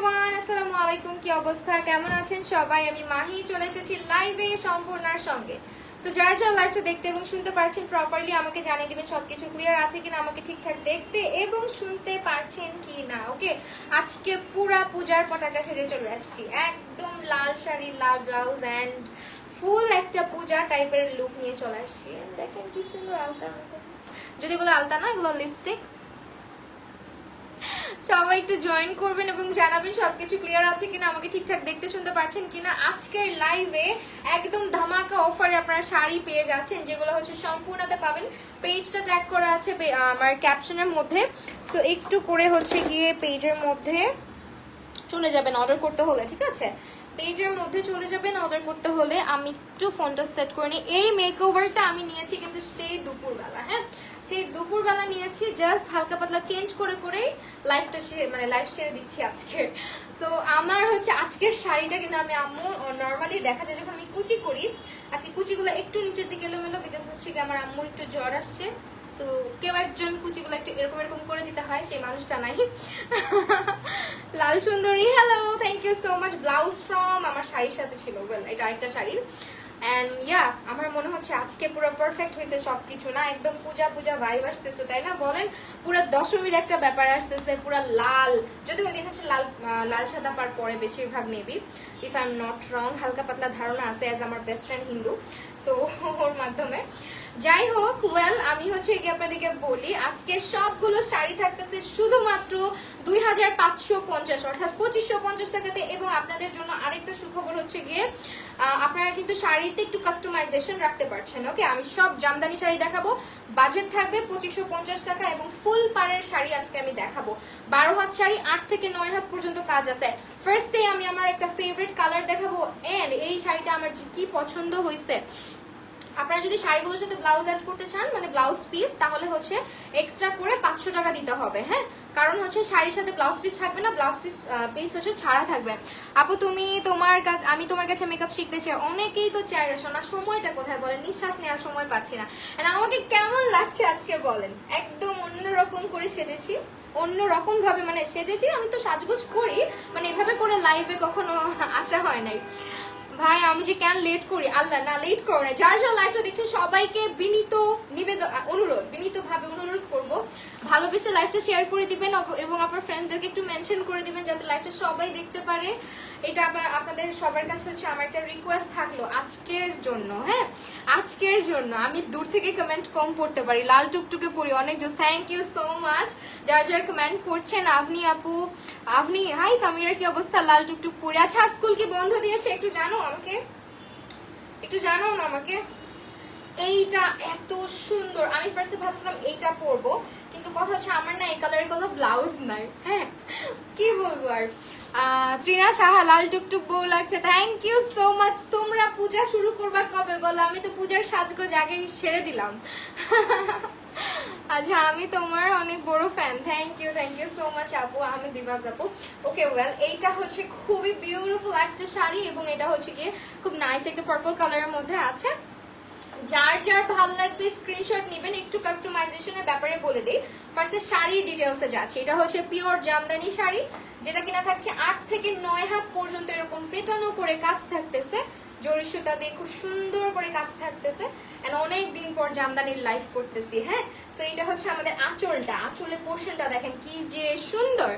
Everyone, আসসালামু আলাইকুম। কি অবস্থা, কেমন আছেন সবাই? আমি মাহি চলে এসেছি লাইভে সম্পূর্ণার সঙ্গে। সো যারা যারা লাইভটা দেখতে এবং শুনতে পারছেন প্রপারলি আমাকে জানিয়ে দিবেন সবকিছু ক্লিয়ার আছে কিনা, আমাকে ঠিকঠাক দেখতে এবং শুনতে পারছেন কি না। ওকে, আজকে পুরা পূজার পতাকা সেজে চলে আসছি, একদম লাল শাড়ি, লাল ব্লাউজ অ্যান্ড ফুল একটা পূজা টাইপের লুক নিয়ে চলে আসছি। দেখেন কি সুন্দর আলতার মতো, যদি এগুলো আলতা না, এগুলো লিপস্টিক। সবাই একটু জয়েন করবেন এবং জানাবেন সবকিছু ক্লিয়ার আছে কিনা, আমাকে ঠিকঠাক দেখতে শুনতে পারছেন কিনা। আজকের লাইভে একদম ধামাকা অফারে আপনারা শাড়ি পেয়ে যাচ্ছেন, যেগুলো হচ্ছে সম্পূর্ণতে পাবেন। পেজটা ট্যাগ করা আছে আমার ক্যাপশনের মধ্যে। সো একটু করে হচ্ছে গিয়ে পেজের মধ্যে চলে যাবেন অর্ডার করতে হলে, ঠিক আছে? পেজের মধ্যে চলে যাবেন অর্ডার করতে হলে। আমি একটু ফোনটা সেট করে নিই। এই মেকওভারটা আমি নিয়েছি কিন্তু সেই দুপুরবেলা, হ্যাঁ সেই দুপুরবেলা নিয়েছি, জাস্ট হালকা পাতলা চেঞ্জ করে করেই লাইফটা লাইফ সেরে দিচ্ছি আজকে। সো আমার হচ্ছে আজকের শাড়িটা কিন্তু আমি আম্মুর নর্মালি দেখা যায় যখন আমি কুচি করি, আজকে কুচিগুলো একটু নিচের দিকে এলোমেলো, বিকজ হচ্ছে কি আমার আম্মুর একটু জ্বর আসছে। সো কেউ একজন কুচিগুলো একটু এরকম এরকম করে দিতে হয়, সেই মানুষটা নাই। লাল সুন্দরী, hello, thank you so much. Blouse from আমার শাড়ির সাথে ছিল, এটা আরেকটা শাড়ির। অ্যান্ড ইয়া, আমার মনে হচ্ছে আজকে পুরো পারফেক্ট হয়েছে সবকিছু, না একদম পূজা পূজা ভাইব আসতেছে, তাই না বলেন? পুরো দশমীর একটা ব্যাপার আসতেছে, পুরো লাল, যদি ওই দিন হচ্ছে লাল লাল সাদা পার পরে বেশিরভাগ maybe, if I am not wrong, হালকা পাতলা ধারণা আছে অ্যাজ আমার বেস্ট ফ্রেন্ড হিন্দু, সো ওর মাধ্যমে। যাই হোক, ওয়েল আমি হচ্ছে আপনাদেরকে বলি, আজকে সবগুলো শাড়ি থাকতেছে শুধুমাত্র 2550 অর্থাৎ 2550 টাকাতে। এবং আপনাদের জন্য আরেকটা সুখবর হচ্ছে গিয়ে আপনারা কিন্তু শাড়িতে একটু কাস্টমাইজেশন রাখতে পারছেন। ওকে, আমি সব জামদানি শাড়ি দেখাবো, বাজেট থাকবে 2550 টাকা এবং ফুল পাড়ের শাড়ি আজকে আমি দেখাবো। 12 হাত শাড়ি, 8 থেকে 9 হাত পর্যন্ত কাজ আছে। ফার্স্টে আমি আমার একটা ফেভারিট কালার দেখাবো, এন্ড এই শাড়িটা আমার কি পছন্দ হয়েছে। আপনারা যদি শাড়িগুলোর সাথে ব্লাউজ অ্যাড করতে চান, মানে ব্লাউজ পিস, তাহলে হচ্ছে এক্সট্রা করে 500 টাকা দিতে হবে, হ্যাঁ, কারণ হচ্ছে শাড়ির সাথে ব্লাউজ পিস থাকবে না, ব্লাউজ পিস হচ্ছে ছাড়া থাকবে। আপু তুমি আমি তোমার কাছে মেকআপ শিখতে চাই, অনেকেই তো চাই, শোনা সময়টা কোথায় বলেন, নিঃশ্বাস নেওয়ার সময় পাচ্ছি না। আমাকে কেমন লাগছে আজকে বলেন? একদম অন্যরকম করে সেজেছি, অন্যরকম ভাবে মানে সেজেছি। আমি তো সাজগোজ করি, মানে এভাবে করে লাইভে কখনো আসা হয় নাই। ভাই আমি যে কেন লেট করি, আল্লাহ না লেট করো না। যার যার লাইভটা দেখছেন সবাইকে বিনীত ভাবে অনুরোধ করবো, ভালোবেসে লাইভটা শেয়ার করে দিবেন এবং আপনার ফ্রেন্ডদেরকে একটু মেনশন করে দিবেন যাতে লাইভটা সবাই দেখতে পারে। এটা আপনাদের সবার কাছে হচ্ছে আমার একটা রিকোয়েস্ট থাকলো আজকের জন্য, হ্যাঁ আজকের জন্য। আমি দূর থেকে কমেন্ট কম পড়তে পারি, লাল টুকটুকে পড়ি অনেক। থ্যাংক ইউ সো মাচ যারা যারা কমেন্ট করছেন। আপনি আপু, আপনি হাই সামিরা, কি অবস্থা? লাল টুকটুক পড়ি। আচ্ছা স্কুল কি বন্ধ দিয়েছে একটু জানো আমাকে, একটু জানাও না আমাকে। এইটা এত সুন্দর, আমি ফার্স্টে ভাবছিলাম এইটা পরবো, কিন্তু কথা হচ্ছে আমার না এই কালারের কোনো ব্লাউজ নাই, হ্যাঁ কি বলবো আর। ত্রিনা সাহা, লাল টুকটুক বউ লাগছে, থ্যাংক ইউ সো মাচ। তোমরা পূজা শুরু করবা কবে বলো? আমি তো পূজার সাজগোজ আগেই সেরে দিলাম। আচ্ছা আমি তোমার অনেক বড় fan, thank you so much আপু, আমি দিবাজ আপু। ওকে ওয়েল, এইটা হচ্ছে খুবই বিউটিফুল একটা শাড়ি এবং এটা হচ্ছে গিয়ে খুব নাইস একটা পার্পল কালারের মধ্যে আছে। যার যার ভালো লাগবে স্ক্রিনশট নেবেন। একটু কাস্টমাইজেশনের ব্যাপারে বলে দিই, ফার্স্টে শাড়ির ডিটেলসে যাচ্ছে। এটা হচ্ছে পিওর জামদানি শাড়ি, যেটা কিনা থাকছে 8 থেকে 9 হাত পর্যন্ত এরকম পেটানো করে কাজ থাকতেছে, জরি সুতা দিয়ে খুব সুন্দর করে কাজ থাকতেছে। অনেক দিন পর জামদানির লাইফ করতেছি, হ্যাঁ। তো এটা হচ্ছে আমাদের আঁচলটা, আঁচলের পোর্শনটা দেখেন কি যে সুন্দর,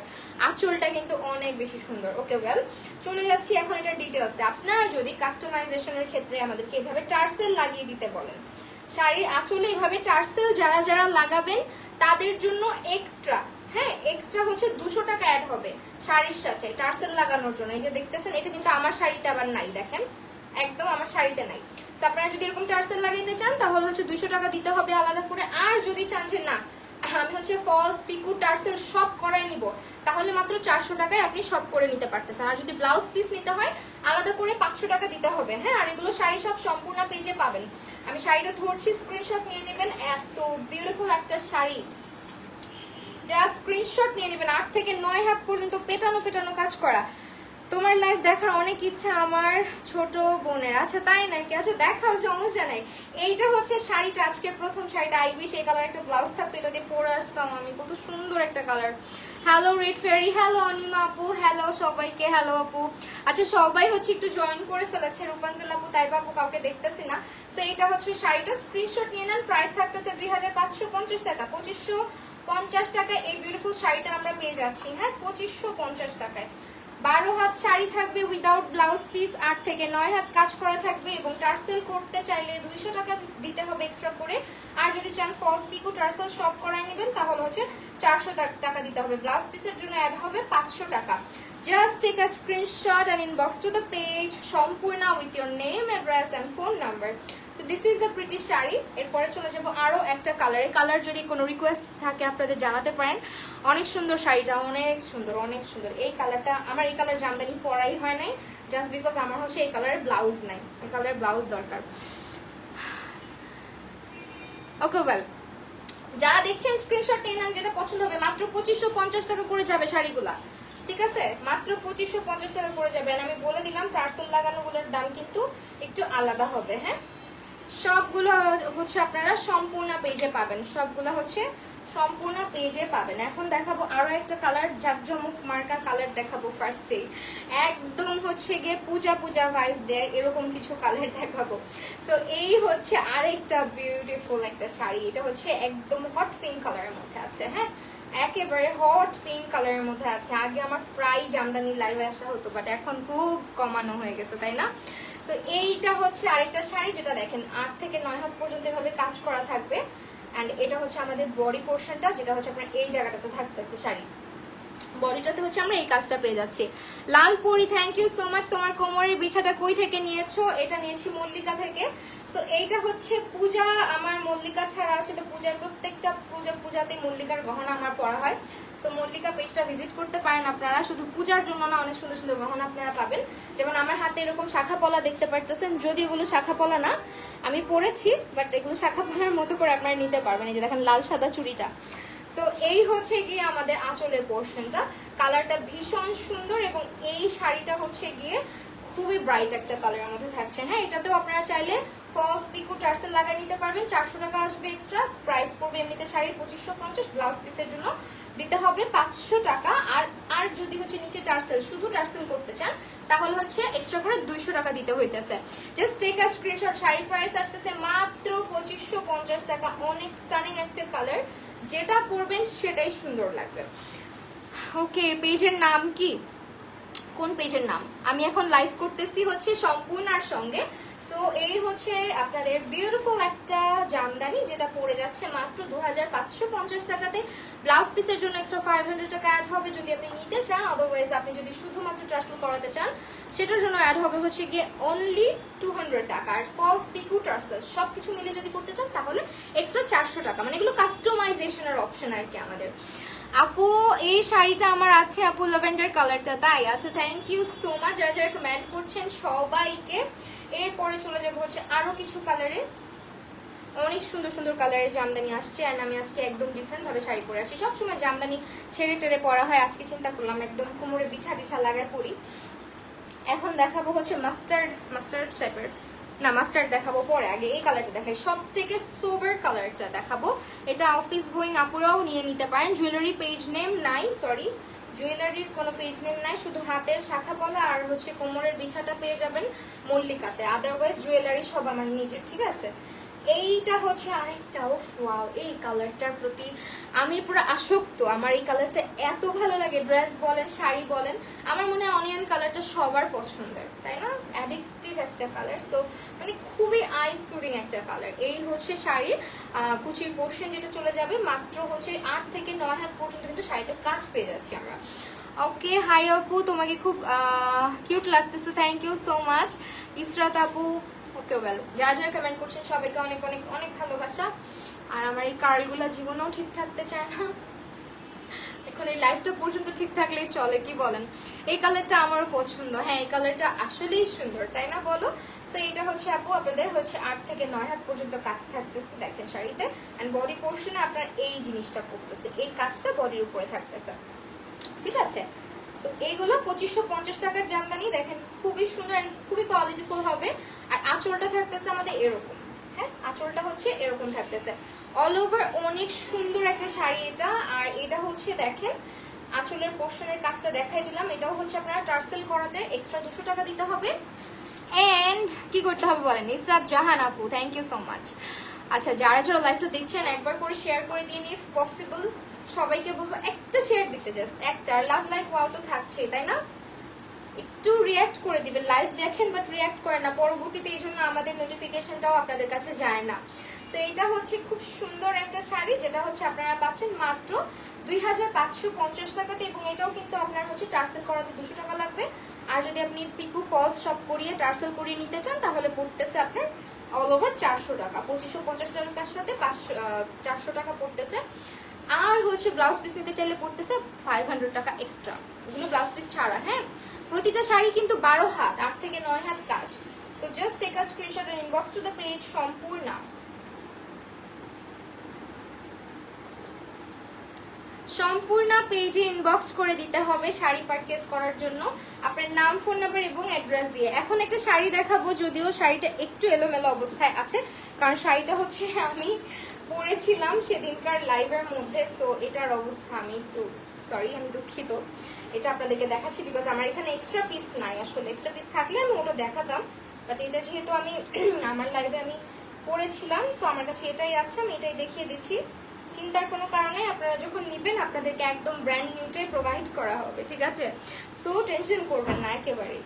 আঁচলটা কিন্তু অনেক বেশি সুন্দর। ওকে ওয়েল, চলে যাচ্ছি এখন এটা ডিটেলসে। আপনারা যদি কাস্টমাইজেশনের ক্ষেত্রে আমাদেরকে এভাবে টার্সেল লাগিয়ে দিতে বলেন, শাড়ির আঁচলে এভাবে টার্সেল যারা যারা লাগাবেন তাদের জন্য এক্সট্রা, হ্যাঁ এক্সট্রা হচ্ছে 200 টাকা অ্যাড হবে শাড়ির সাথে টার্সেল লাগানোর জন্য। এই যে দেখতেছেন, এটা কিন্তু আমার শাড়িতে আবার নাই, দেখেন একদম আমার শাড়িতে নাই। তো আপনারা যদি এরকম টার্সেল লাগাইতে চান তাহলে হচ্ছে 200 টাকা দিতে হবে আলাদা করে। আর যদি চান যে না আমি হচ্ছে ফলস পিকু টার্সেল সব করাই নিব, তাহলে মাত্র 400 টাকায় আপনি সব করে নিতে পারতেছেন। আর যদি ব্লাউজ পিস নিতে হয় আলাদা করে 500 টাকা দিতে হবে, হ্যাঁ। আর এগুলো শাড়ি সব সম্পূর্ণ পেজে পাবেন। আমি শাড়িটা ধরছি, স্ক্রিনশট নিয়ে নেবেন। এত বিউটিফুল একটা শাড়ি, যা স্ক্রিনশট নিয়ে নেবেন। 8 থেকে 9 হাত পর্যন্ত পেটানো পেটানো কাজ করা। তোমার লাইভ দেখার অনেক ইচ্ছা আমার ছোট বোনের। আচ্ছা তাই নাকি? আচ্ছা দেখাও, সমস্যা নাই। এইটা হচ্ছে শাড়িটা, আজকের প্রথম শাড়িটা। আই উইশ এই কালার একটা ব্লাউজ থাকতো, এটা দিয়ে পরে আসতাম আমি, কত সুন্দর একটা কালার। হ্যালো রেড ফেরি, হ্যালো অনিমা আপু, হ্যালো সবাইকে, হ্যালো আপু। আচ্ছা সবাই হচ্ছে একটু জয়েন করে ফেলেছে, রূপাঞ্জল আপু, তাই আপু, কাউকে দেখতেছি না। সো এটা হচ্ছে শাড়িটা, স্ক্রিনশট নিয়ে নেন। প্রাইস থাকতেছে 2550 টাকা, 2550 টাকায় এই বিউটিফুল শাড়িটা আমরা পেয়ে যাচ্ছি। হ্যাঁ 2550 টাকায়। 12 হাত শাড়ি থাকবে উইদাউট ব্লাউজ পিস, 8 থেকে 9 হাত কাজ করা থাকবে, এবং টার্সেল করতে চাইলে 200 টাকা দিতে হবে এক্সট্রা করে। আর যদি চান ফলস পিকো টার্সেল সব করাই নেবেন তাহলে হচ্ছে 400 টাকা দিতে হবে। ব্লাউজ পিসের জন্য অ্যাড হবে 500 টাকা। Just take a screenshot and inbox to the page Sampurna with your name, address and phone number. So this is the pretty sari. এরপরে চলে যাব আরো একটা কালারে। কালার যদি কোনো রিকোয়েস্ট থাকে আপনাদের জানাতে পারেন। অনেক সুন্দর শাড়িটা, অনেক সুন্দর, অনেক সুন্দর। এই কালারটা আমার, এই কালার জামদানি পরাই হয় নাই, জাস্ট বিকজ আমার হচ্ছে এই কালারের ব্লাউজ নাই, এই কালারের ব্লাউজ দরকার। ওকে ওয়েল, যারা দেখছেন স্ক্রিনশট নিয়ে নেন, যেটা পছন্দ হবে। মাত্র 2550 টাকা করে যাবে শাড়িগুলা, ঠিক আছে? মাত্র 2550 টাকা করে যাবে। আমি বলে দিলাম টার্সেল লাগানোগুলোর দাম কিন্তু একটু আলাদা হবে। হ্যাঁ সবগুলো হচ্ছে আপনারা সম্পূর্ণ পেজে পাবেন, সবগুলো হচ্ছে সম্পূর্ণ পেজে পাবেন। এখন দেখাবো আরো একটা কালার, জাকজমক মার্কা কালার দেখাবো ফার্স্টে। একদম হচ্ছে গিয়ে পূজা পূজা ভাইব দেয় এরকম কিছু কালার দেখাবো। সো এই হচ্ছে আরেকটা বিউটিফুল একটা শাড়ি। এটা হচ্ছে একদম হট পিঙ্ক কালারের মধ্যে আছে। হ্যাঁ একেবারে হট পিঙ্ক কালারের মধ্যে আছে। আগে আমার প্রায় জামদানি লাইভে আসা হতো, বাট এখন খুব কমানো হয়ে গেছে, তাই না? তো এইটা হচ্ছে আরেকটা শাড়ি, যেটা দেখেন 8 থেকে 9 হাত পর্যন্ত এভাবে কাজ করা থাকবে। এন্ড এটা হচ্ছে আমাদের বডি পোর্শনটা, যেটা হচ্ছে আপনার এই জায়গাটাতে থাকতেছে শাড়ি। বডিটাতে হচ্ছে আমরা এই কাজটা পেয়ে যাচ্ছি। লালপুরি, থ্যাংক ইউ সো মাচ। তোমার কোমরের বিছাটা কই থেকে নিয়েছো? এটা নিয়েছি মল্লিকা থেকে। সো এইটা হচ্ছে পূজা, আমার মল্লিকা ছাড়া আসলে পূজার প্রত্যেকটা পূজাতে মল্লিকার গহনা আমার পরা হয়। সো মল্লিকা পেজটা ভিজিট করতে পারেন আপনারা। শুধু পূজার জন্য না, অনেক সুন্দর সুন্দর গহনা আপনারা পাবেন। যেমন আমার হাতে এরকম শাখা পলা দেখতে পারতেছেন, যদি এগুলো শাখা পলা না, আমি পরেছি, বাট এগুলো শাখা পলার মতো করে আপনারা নিতে পারবেন। এই যে দেখেন লাল সাদা চুড়িটা। সো এই হচ্ছে গিয়ে আমাদের আঁচলের পোর্শনটা। কালারটা ভীষণ সুন্দর, এবং এই শাড়িটা হচ্ছে গিয়ে খুবই ব্রাইট একটা কালারের মধ্যে থাকছে। হ্যাঁ এটাতেও আপনারা চাইলে ফলস পিকো টার্সেল লাগিয়ে নিতে পারবেন। 400 টাকা আসবে এক্সট্রা। প্রাইস পড়বে এমনিতে শাড়ির 2550, ব্লাউজ পিসের জন্য দিতে হবে 500 টাকা। আর যদি হচ্ছে নিচে টার্সেল, শুধু টার্সেল করতে চান, তাহলে হচ্ছে এক্সট্রা করে 200 টাকা দিতে হইতেছে। Just take a screenshot. শাড়ির প্রাইস আসতেছে মাত্র 2550 টাকা। অনেক স্টানিং একটা কালার, যেটা পরবেন সেটাই সুন্দর লাগবে। ওকে, পেজের নাম কি? কোন পেজের নাম? আমি এখন লাইভ করতেছি হচ্ছে সম্পূর্ণার সঙ্গে। সো এই হচ্ছে আপনাদের বিউটিফুল একটা জামদানি, যেটা পড়ে যাচ্ছে মাত্র 2550 টাকাতে। ব্লাউজ পিসের জন্য এক্সট্রা 500 টাকা অ্যাড হবে যদি আপনি নিতে চান। আদারওয়াইজ আপনি যদি শুধুমাত্র টার্সেল করাতে চান, সেটার জন্য অ্যাড হবে হচ্ছে গিয়ে অনলি 200 টাকা। আর ফলস পিকো টার্সেল সবকিছু মিলে যদি করতে চান, তাহলে এক্সট্রা 400 টাকা। মানে এগুলো কাস্টমাইজেশনের অপশন আর কি আমাদের। আপু এই শাড়িটা আমার আছে আপু, ল্যাভেন্ডার কালারটা, তাই? আচ্ছা থ্যাংক ইউ সো মাচ যারা যারা কমেন্ট করছেন সবাইকে। এরপরে চলে যাবো হচ্ছে আরো কিছু কালারে। অনেক সুন্দর সুন্দর কালারের জামদানি আসছে। আর আমি আজকে একদম ডিফারেন্ট ভাবে শাড়ি পরে আসছি। সবসময় জামদানি ছেড়ে টেড়ে পরা হয়, আজকে চিন্তা করলাম একদম কোমরে বিছা টিছা লাগায় পরি। এখন দেখাবো হচ্ছে মাস্টার্ড টাইপের, না মাস্টার্ড দেখাবো পরে, আগে এই কালারটা দেখাই। সব থেকে সোবার কালারটা দেখাবো। এটা অফিস গোয়িং আপুরাও নিয়ে নিতে পারেন। জুয়েলারি পেজ নেম নাই, সরি জুয়েলারির কোনো পেজ নেম নাই, শুধু হাতের শাখা পলা আর হচ্ছে কোমরের বিছাটা পেয়ে যাবেন মল্লিকাতে। আদারওয়াইজ জুয়েলারি সব আমার নিজের, ঠিক আছে? এইটা হচ্ছে আরেকটা, ওয়াও এই কালারটার প্রতি আমি পুরো আসক্ত। আমার এই কালারটা এত ভালো লাগে, ড্রেস বলেন শাড়ি বলেন। আমার মনে হয় অনিয়ন কালারটা সবার পছন্দের, তাই না? অ্যাডিকটিভ একটা কালার। সো মানে খুবই আই সুদিং একটা কালার। এই হচ্ছে শাড়ির কুচির পোর্শন, যেটা চলে যাবে মাত্র হচ্ছে 8 থেকে 9 হাত পর্যন্ত কিন্তু শাড়িতে কাজ পেয়ে যাচ্ছি আমরা। ওকে হাই আপু, তোমাকে খুব কিউট লাগতেছে, thank you so much. Israt আপু, ওকে ওয়েল, যারা যারা কমেন্ট করছেন সবাইকে অনেক অনেক অনেক ভালোবাসা। আর আমার এই কার্লগুলা জীবনেও ঠিক থাকতে চায় না, এখন এই লাইফটা পর্যন্ত ঠিক থাকলেই চলে, কি বলেন? এই কালারটা আমারও পছন্দ। হ্যাঁ এই কালারটা আসলেই সুন্দর, তাই না বলো? সো এটা হচ্ছে আপু আপনাদের হচ্ছে 8 থেকে 9 হাত পর্যন্ত কাজ থাকতেছে দেখেন শাড়িতে। এন্ড বডি পোর্শনে আপনার এই জিনিসটা পড়তেছে, এই কাজটা বডির উপরে থাকতেছে, ঠিক আছে? সো এইগুলো 2550 টাকার জামদানি। দেখেন খুবই সুন্দর এন্ড খুবই কোয়ালিটিফুল হবে। আর আঁচলটা থাকতেছে আমাদের এরকম, হ্যাঁ আঁচলটা হচ্ছে এরকম থাকতেছে। অল ওভার অনেক সুন্দর একটা শাড়ি এটা। আর এটা হচ্ছে দেখেন আঁচলের পোর্শনের কাজটা দেখাই দিলাম। এটাও হচ্ছে আপনারা টার্সেল করাতে এক্সট্রা 200 টাকা দিতে হবে। এন্ড কি করতে হবে বলেন? ইসরাত জাহান আপু, থ্যাংক ইউ সো মাচ। আচ্ছা যারা যারা লাইভটা দেখছেন একবার করে শেয়ার করে দিন ইফ পসিবল। সবাইকে বলবো একটা শেয়ার দিতে, জাস্ট একটা। লাভ লাইক ওয়াও তো থাকছে তাই না, একটু রিঅ্যাক্ট করে দিবেন। লাইভ দেখেন বাট রিঅ্যাক্ট করে না পরবর্তীতে, এই জন্য আমাদের নোটিফিকেশনটাও আপনাদের কাছে যায় না। তো এটা হচ্ছে খুব সুন্দর একটা শাড়ি, যেটা হচ্ছে আপনারা পাচ্ছেন মাত্র 2550 টাকাতে। এবং এটাও কিন্তু আপনার হচ্ছে টার্সেল করাতে 200 টাকা লাগবে। আর যদি আপনি পিকু ফলস সব করিয়ে টার্সেল করিয়ে নিতে চান তাহলে পড়তেছে আপনার অল ওভার 400 টাকা। 2550 টাকার সাথে 400 টাকা পড়তেছে। আর হচ্ছে ব্লাউজ পিস নিতে চাইলে পড়তেছে 500 টাকা এক্সট্রা, এগুলো ব্লাউজ পিস ছাড়া। হ্যাঁ প্রতিটা শাড়ি কিন্তু 12 হাত 8 থেকে 9 হাত কাজ। So just take a screenshot and inbox to the page Sampurna. সম্পূর্ণ পেজে ইনবক্স করে দিতে হবে শাড়ি পারচেজ করার জন্য আপনার নাম, ফোন নাম্বার এবং অ্যাড্রেস দিয়ে। এখন একটা শাড়ি দেখাবো, যদিও শাড়িটা একটু এলোমেলো অবস্থায় আছে, কারণ শাড়িটা হচ্ছে আমি পরেছিলাম সেদিনকার লাইভের মধ্যে। সো এটার অবস্থা আমি একটু সরি, আমি দুঃখিত। এটা আপনাদেরকে দেখাচ্ছি বিকজ আমার এখানে এক্সট্রা পিস নাই। আসলে এক্সট্রা পিস থাকলে আমি ওটা দেখাতাম, বাট এটা যেহেতু আমি আমার লাইভে আমি পরেছিলাম তো আমার কাছে এটাই আছে, আমি এটাই দেখিয়ে দিচ্ছি। চিন্তার কোনো কারণে, আপনারা যখন নেবেন আপনাদেরকে একদম ব্র্যান্ড নিউটাই প্রোভাইড করা হবে, ঠিক আছে? সো টেনশন করবেন না একেবারেই।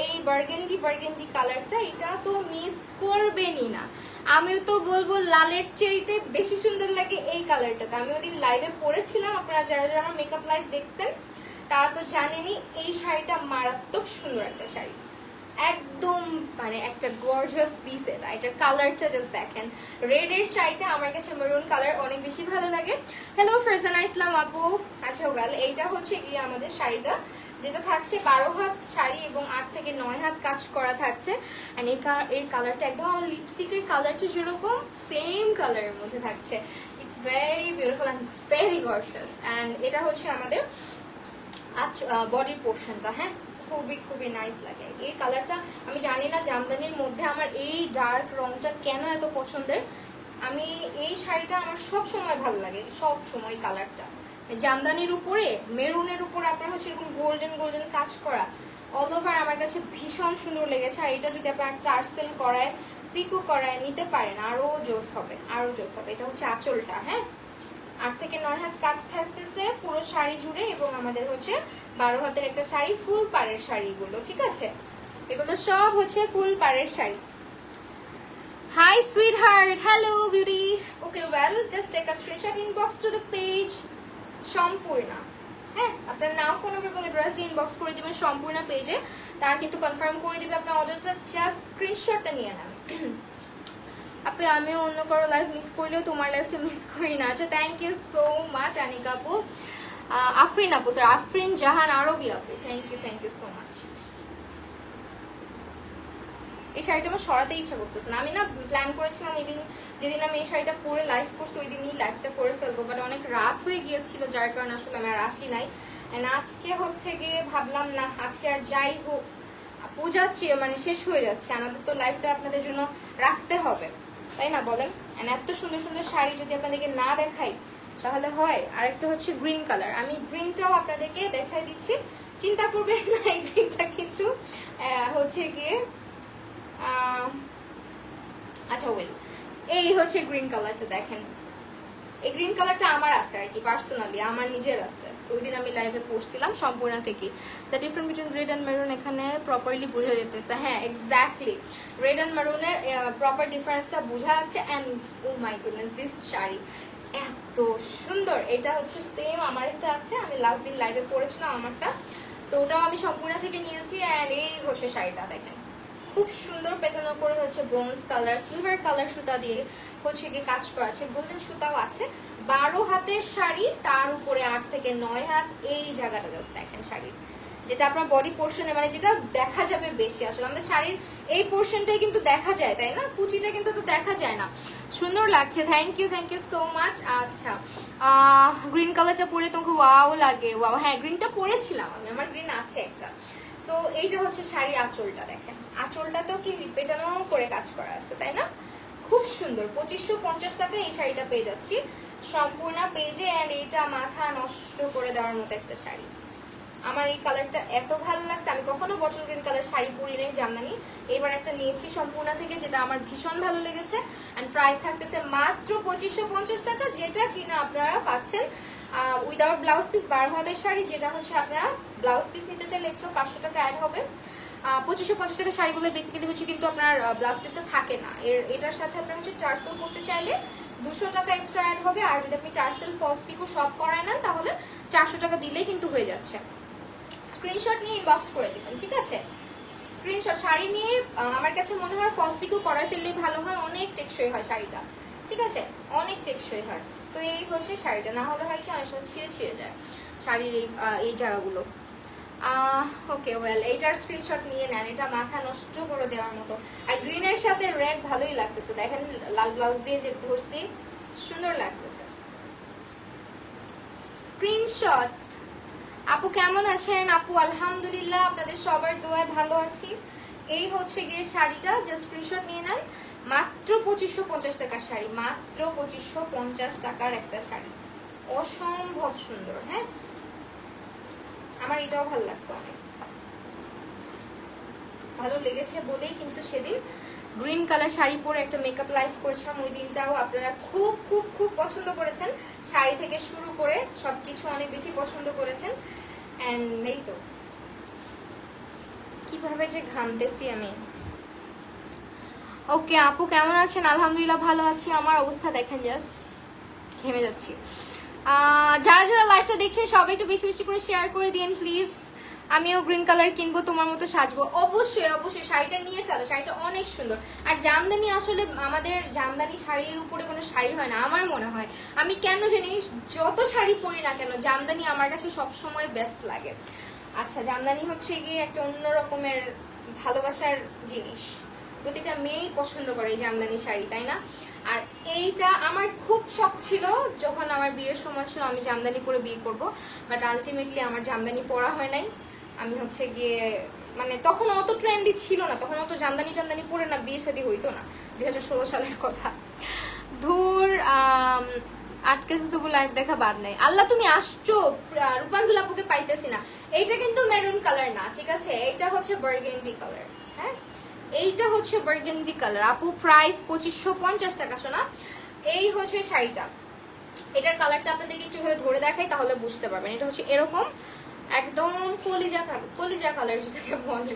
এই বার্গেন্ডি কালারটা এটা তো মিস করবেনই না। আমিও তো বলবো লালের চেয়েতে বেশি সুন্দর লাগে এই কালারটাতে। আমি ওদিন লাইভে পরেছিলাম, আপনারা যারা যারা আমার মেকআপ লাইভ দেখছেন তারা তো জানেনই এই শাড়িটা মারাত্মক সুন্দর একটা শাড়ি, একদম মানে একটা গর্জিয়াস পিস। এটার কালারটা জাস্ট দেখেন, রেড এর চাইতে আমার কাছে মেরুন কালার অনেক বেশি ভালো লাগে। হ্যালো ফারজানা ইসলাম আপু, আচ্ছা ওয়েল এইটা হচ্ছে গিয়ে আমাদের শাড়িটা, যেটা থাকছে 12 হাত শাড়ি এবং 8 থেকে 9 হাত কাজ করা থাকছে। এন্ড এই কালারটা একদম আমার লিপস্টিকের কালারটা যেরকম সেম কালারের মধ্যে থাকছে। It's very beautiful and very gorgeous. And এটা হচ্ছে আমাদের বডির পোর্শনটা। হ্যাঁ খুবই খুবই নাইস লাগে এই কালারটা। আমি জানি না জামদানির মধ্যে আমার এই ডার্ক রংটা কেন এত পছন্দের। আমি এই শাড়িটা আমার সব সময় ভালো লাগে, সব সময় কালারটা। জামদানির উপরে মেরুনের উপরে আপনার হচ্ছে এরকম গোল্ডেন গোল্ডেন কাজ করা, অল ওভার আমার কাছে ভীষণ সুন্দর লেগেছে। আর এটা যদি আপনার টার্সেল করায় পিকো করায় নিতে পারেন আরো জোস হবে, আরো জোস হবে। এটা হচ্ছে আঁচলটা, হ্যাঁ 8 থেকে 9 হাত কাজ থাকতেছে পুরো শাড়ি জুড়ে। এবং আমাদের হচ্ছে 12 হাতের একটা শাড়ি, ফুল পাড়ের শাড়িগুলো, ঠিক আছে? এগুলো সব হচ্ছে ফুল পাড়ের শাড়ি। Hi sweet heart, hello beauty. Okay well, just take a screenshot, inbox to the page Sampurna. হ্যাঁ আপনার নাম, ফোন নাম্বার এবং অ্যাড্রেস ইনবক্স করে দিবেন সম্পূর্ণ পেজে। তারা কিন্তু কনফার্ম করে দিবে আপনার অর্ডারটা, জাস্ট স্ক্রিনশটটা নিয়ে নেবেন। আপনি আমিও অন্য কারো লাইভ মিস করলেও তোমার লাইফটা মিস করি না। আচ্ছা thank you so much Anika আপু, আফরিন আপু, স্যার আফরিন জাহান আরবি আপু, থ্যাংক ইউ সো মাচ। এই শাড়িটা আমার সরাতে ইচ্ছা করতেছে না। আমি না প্ল্যান করেছিলাম এদিন, যেদিন আমি এই শাড়িটা পরে লাইভ করছি ওই দিনই লাইভটা করে ফেলবো, বাট অনেক রাত হয়ে গিয়েছিল যার কারণে আসলে আমি আর আসি নাই। অ্যান্ড আজকে হচ্ছে গিয়ে ভাবলাম না আজকে আর যাই হোক, পূজা মানে শেষ হয়ে যাচ্ছে, আমাদের তো লাইভটা আপনাদের জন্য রাখতে হবে তাই না বলেন? এন্ড এত সুন্দর সুন্দর শাড়ি যদি আপনাদেরকে না দেখাই তাহলে হয়। আরেকটা হচ্ছে গ্রিন কালার, আমি গ্রিনটাও আপনাদেরকে দেখাই দিচ্ছি, চিন্তা করবেন না। এই গ্রিনটা কিন্তু হচ্ছে গিয়ে আচ্ছা ওয়েল, এই হচ্ছে গ্রিন কালারটা দেখেন। এই গ্রিন কালারটা আমার আছে আর কি, পার্সোনালি আমার নিজের আছে। ওই দিন আমি লাইভে পড়ছিলাম সম্পূর্ণ থেকে। The difference between red and maroon এখানে প্রপারলি বোঝা যেতেছে। হ্যাঁ এক্স্যাক্টলি, রেড অ্যান্ড মেরুনের প্রপার ডিফারেন্সটা বোঝা যাচ্ছে। And oh my goodness, this sari এত সুন্দর। এটা হচ্ছে সেম আমার একটা আছে, আমি লাস্ট দিন লাইভে পড়েছিলাম আমারটা। সো ওটাও আমি সম্পূর্ণ থেকে নিয়েছি। অ্যান্ড এই হচ্ছে শাড়িটা দেখেন, খুব সুন্দর পেটানো করে হচ্ছে ব্রোঞ্জ কালার, সিলভার কালার সুতা দিয়ে হচ্ছে কি কাজ করা আছে, গোল্ডেন সুতাও আছে। 12 হাতের শাড়ি, তার উপরে 8 থেকে 9 হাত। এই জায়গাটা জাস্ট দেখেন শাড়ির, যেটা আপনার বডি পোর্শনে মানে যেটা দেখা যাবে বেশি। আসলে আমাদের শাড়ির এই পোর্শনটাই কিন্তু দেখা যায়, তাই না? কুচিটা কিন্তু তো দেখা যায় না। সুন্দর লাগছে, থ্যাংক ইউ সো মাচ। আচ্ছা, গ্রিন কালারটা পরে তোমাকে ওয়াও লাগে। ওয়াও, হ্যাঁ গ্রিনটা পরেছিলাম আমি, আমার গ্রিন আছে একটা। সো এইটা হচ্ছে শাড়ি আঁচলটা, দেখেন আঁচলটাতেও কি পেটানো করে কাজ করা আছে, তাই না? খুব সুন্দর। 2550 টাকা এই শাড়িটা পেয়ে যাচ্ছি সম্পূর্ণ পেজে। অ্যান্ড এইটা মাথা নষ্ট করে দেওয়ার মতো একটা শাড়ি। আমার এই কালারটা এত ভালো লাগছে, আমি কখনো বটল গ্রিন কালার শাড়ি পরি নাই জামদানি, এবার একটা নিয়েছি সম্পূর্ণ থেকে, যেটা আমার ভীষণ ভালো লেগেছে। অ্যান্ড প্রাইস থাকতেছে মাত্র 2550 টাকা, যেটা কিনা আপনারা পাচ্ছেন উইদাউট ব্লাউজ পিস 12 হাতের শাড়ি, যেটা হচ্ছে আপনারা ব্লাউজ পিস নিতে চাইলে এক্সট্রা 500 টাকা অ্যাড হবে। 2550 টাকা শাড়িগুলো বেসিক্যালি হচ্ছে কিন্তু আপনার ব্লাউজ পিসটা থাকে না, এটার সাথে আপনার হচ্ছে টার্সেল করতে চাইলে 200 টাকা এক্সট্রা অ্যাড হবে। আর যদি আপনি টার্সেল ফলস পিকো সব করায় নেন তাহলে 400 টাকা দিলেই কিন্তু হয়ে যাচ্ছে। স্ক্রিনশট নিয়ে ইনবক্স করে দিবেন, ঠিক আছে? স্ক্রিনশট শাড়ি নিয়ে আমার কাছে মনে হয় ফলস পিকো করায় ফেললেই ভালো হয়, অনেক টেকসই হয় শাড়িটা, ঠিক আছে? অনেক টেকসই হয়। সো এই হচ্ছে শাড়িটা, না হলে হয় কি অনেক সময় ছিঁড়ে যায় শাড়ির এই জায়গাগুলো। ওকে ওয়েল, এইটার স্ক্রিনশট নিয়ে নেন, এটা মাথা নষ্ট করে দেওয়ার মতো। আর গ্রিনের সাথে রেড ভালোই লাগতেছে, দেখেন লাল ব্লাউজ দিয়ে যে ধরছি সুন্দর লাগতেছে। স্ক্রিনশট। আপু কেমন আছেন? আপু আলহামদুলিল্লাহ, আপনাদের সবার দোয়ায় ভালো আছি। এই হচ্ছে গিয়ে শাড়িটা, জাস্ট স্ক্রিনশট নিয়ে নেন। মাত্র 2550 টাকার শাড়ি, মাত্র 2550 টাকার একটা শাড়ি, অসম্ভব সুন্দর। হ্যাঁ, আমার এটাও ভালো লাগছে, অনেক ভালো লেগেছে বলেই কিন্তু সেদিন গ্রিন কালার শাড়ি পরে একটা মেকআপ লাইভ করেছিলাম, ওই দিনটাও আপনারা খুব খুব খুব পছন্দ করেছেন। শাড়ি থেকে শুরু করে সবকিছু অনেক বেশি পছন্দ করেছেন। এন্ড এই তো কিভাবে যে ঘামতেছি আমি। ওকে আপু কেমন আছেন? আলহামদুলিল্লাহ ভালো আছি, আমার অবস্থা দেখেন জাস্ট ঘেমে যাচ্ছি। যারা যারা লাইভটা দেখছে সবাই একটু বেশি বেশি করে শেয়ার করে দিন প্লিজ। আমিও গ্রিন কালার কিনবো, তোমার মতো সাজবো। অবশ্যই অবশ্যই, শাড়িটা নিয়ে ফেলো, শাড়িটা অনেক সুন্দর। আর জামদানি, আসলে আমাদের জামদানি শাড়ির উপরে কোনো শাড়ি হয় না আমার মনে হয়। আমি কেন জানি যত শাড়ি পরি না কেন জামদানি আমার কাছে সবসময় বেস্ট লাগে। আচ্ছা, জামদানি হচ্ছে গিয়ে একটা অন্য রকমের ভালোবাসার জিনিস, প্রতিটা মেয়েই পছন্দ করে এই জামদানি শাড়ি, তাই না? আর এইটা আমার খুব শখ ছিল যখন আমার বিয়ের সময় ছিল আমি জামদানি পরে বিয়ে করব, বাট আলটিমেটলি আমার জামদানি পরা হয় নাই। আমি হচ্ছে গিয়ে মানে তখন অত ট্রেন্ডি ছিল না, তখন অত জামদানি টামদানি পরে না বিয়ে শাদী হইতো না, 2016 সালের কথা। ধুর, আটকেছে তবু লাইভ দেখা বাদ নাই। আল্লাহ তুমি আসছো, রূপাঞ্জলি আপুকে পাইতেছি না। এইটা কিন্তু মেরুন কালার না, ঠিক আছে? এইটা হচ্ছে বার্গেন্ডি কালার। হ্যাঁ, এইটা হচ্ছে বার্গেন্ডি কালার। আপু প্রাইস 2550 টাকা। শোনা, এই হচ্ছে শাড়িটা, এটার কালারটা আপনাদেরকে একটু ভাবে ধরে দেখাই তাহলে বুঝতে পারবেন। এটা হচ্ছে এরকম একদম কলিজা কালার যেটাকে বলে,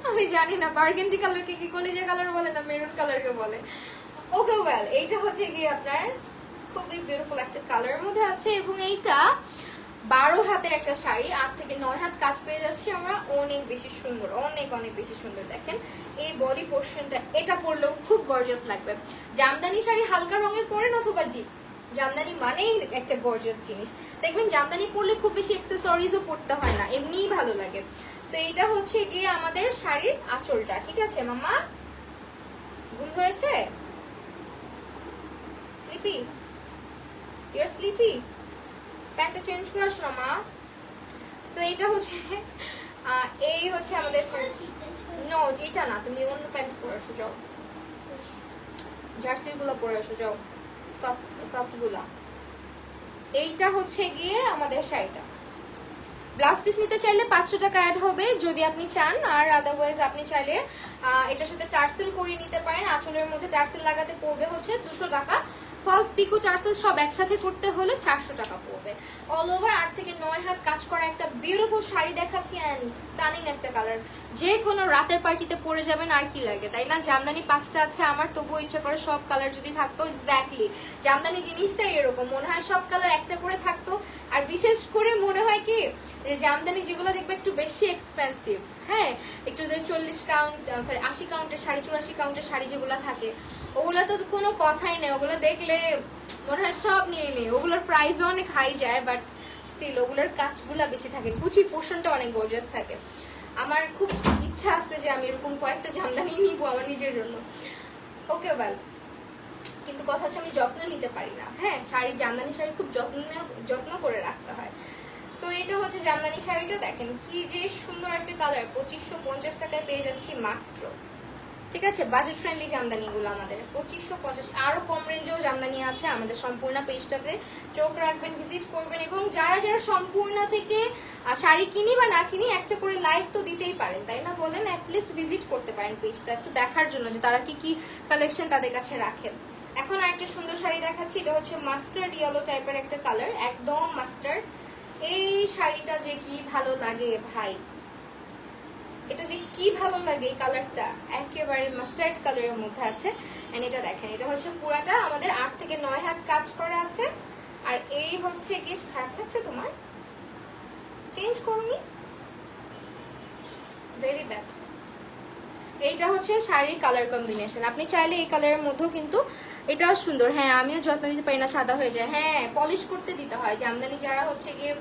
আমি জানি না বার্গেন্ডি কালারকে কি কলিজা কালার বলে না মেরুন কালারকে বলে। ওকে ওয়েল, এইটা হচ্ছে গিয়ে আপনার খুবই বিউটিফুল একটা কালারের মধ্যে আছে, এবং এইটা 12 হাতের একটা শাড়ি, 8 থেকে 9 হাত কাজ পেয়ে যাচ্ছি আমরা। অনেক বেশি সুন্দর, অনেক অনেক বেশি সুন্দর। দেখেন এই বডি পোর্শনটা, এটা পরলেও খুব গর্জিয়াস লাগবে। জামদানি শাড়ি হালকা রঙের পরেন অথবা জি, জামদানি মানেই একটা গর্জিয়াস জিনিস। দেখবেন জামদানি পরলে খুব বেশি অ্যাক্সেসরিজও পরতে হয় না, এমনিই ভালো লাগে। তো এটা হচ্ছে গিয়ে আমাদের শাড়ির আঁচলটা, ঠিক আছে? মাম্মা ঘুম ধরেছে? স্লিপি? Your sleepy? প্যান্টটা চেঞ্জ করে আসো না মা। সো এইটা হচ্ছে এই হচ্ছে আমাদের নো, এটা না, তুমি অন্য প্যান্ট পরে আসো, যাও জার্সি গুলা পরে আসো, যাও সফট গুলা। এইটা হচ্ছে গিয়ে আমাদের শাড়িটা। ব্লাউজ পিস নিতে চাইলে 500 টাকা অ্যাড হবে যদি আপনি চান, আর আদারওয়াইজ আপনি চাইলে এটার সাথে টার্সেল করিয়ে নিতে পারেন। আঁচলের মধ্যে টার্সেল লাগাতে পড়বে হচ্ছে 200 টাকা। ফলস পিকো টার্সেল সব একসাথে করতে হলে 400 টাকা পড়বে। অল ওভার 8 থেকে 9 হাত কাজ করা একটা বিউটিফুল শাড়ি দেখাচ্ছি, অ্যান্ড স্টানিং একটা কালার। যে কোনো রাতের পার্টিতে পরে যাবেন, আর কি লাগে, তাই না? জামদানি 5টা আছে আমার, তবুও ইচ্ছা করে সব কালার যদি থাকতো। এক্স্যাক্টলি, জামদানি জিনিসটাই এরকম, মনে হয় সব কালার একটা করে থাকতো। আর বিশেষ করে মনে হয় কি যে জামদানি যেগুলো দেখবে একটু বেশি এক্সপেন্সিভ, হ্যাঁ, একটু 40 কাউন্ট, সরি 80 কাউন্টের শাড়ি, 84 কাউন্টের শাড়ি যেগুলো থাকে, ওগুলা তো কোনো কথাই নেই। ওগুলো দেখলে মনে হয় সব নিয়ে নেই, ওগুলোর প্রাইসও অনেক হাই যায়, বাট স্টিল, ওগুলোর কাজগুলা বেশি থাকে, কুচির পোর্শনটা অনেক গর্জিয়াস থাকে। আমার খুব ইচ্ছা আছে যে আমি এরকম কয়েকটা জামদানি নিব আমার নিজের জন্য। ওকে ওয়েল, কিন্তু কথা হচ্ছে আমি যত্ন নিতে পারি না। হ্যাঁ, শাড়ি, জামদানি শাড়ি খুব যত্ন করে রাখতে হয়। সো এটা হচ্ছে জামদানি শাড়িটা, দেখেন কি যে সুন্দর একটা কালার। 2550 টাকায় পেয়ে যাচ্ছি মাত্র। ঠিক আছে, বাজেট ফ্রেন্ডলি জামদানি এগুলো আমাদের 2550। আরো কম রেঞ্জেও জামদানি আছে আমাদের সম্পূর্ণ পেজটাতে, চোখ রাখবেন, ভিজিট করবেন। এবং যারা যারা সম্পূর্ণ থেকে শাড়ি কিনি বা না কিনি, একটা করে লাইক তো দিতেই পারেন, তাই না বলেন? অ্যাটলিস্ট ভিজিট করতে পারেন পেজটা একটু দেখার জন্য যে তারা কি কি কালেকশন তাদের কাছে রাখে। এখন একটা সুন্দর শাড়ি দেখাচ্ছি, এটা হচ্ছে মাস্টার্ড ইয়েলো টাইপের একটা কালার, একদম মাস্টার্ড। এই শাড়িটা যে কি ভালো লাগে ভাই, এটা যে কি ভালো লাগে, এই কালারটা একেবারে মাস্টার্ড কালারের মধ্যে আছে। এন্ড এটা দেখেন, এটা হচ্ছে পুরাটা আমাদের 8 থেকে 9 হাত কাজ করা আছে। আর এই হচ্ছে কি, খারাপ লাগছে তোমার? চেঞ্জ করুনি, ভেরি ব্যাড। এইটা হচ্ছে শাড়ির কালার কম্বিনেশন, আপনি চাইলে এই কালারের মধ্যেও কিন্তু এটাও সুন্দর। হ্যাঁ, আমিও যত্ন নিতে পারি না, সাদা হয়ে যায়। হ্যাঁ, পলিশ করতে দিতে হয়। জামদানি যারা হচ্ছে গিয়ে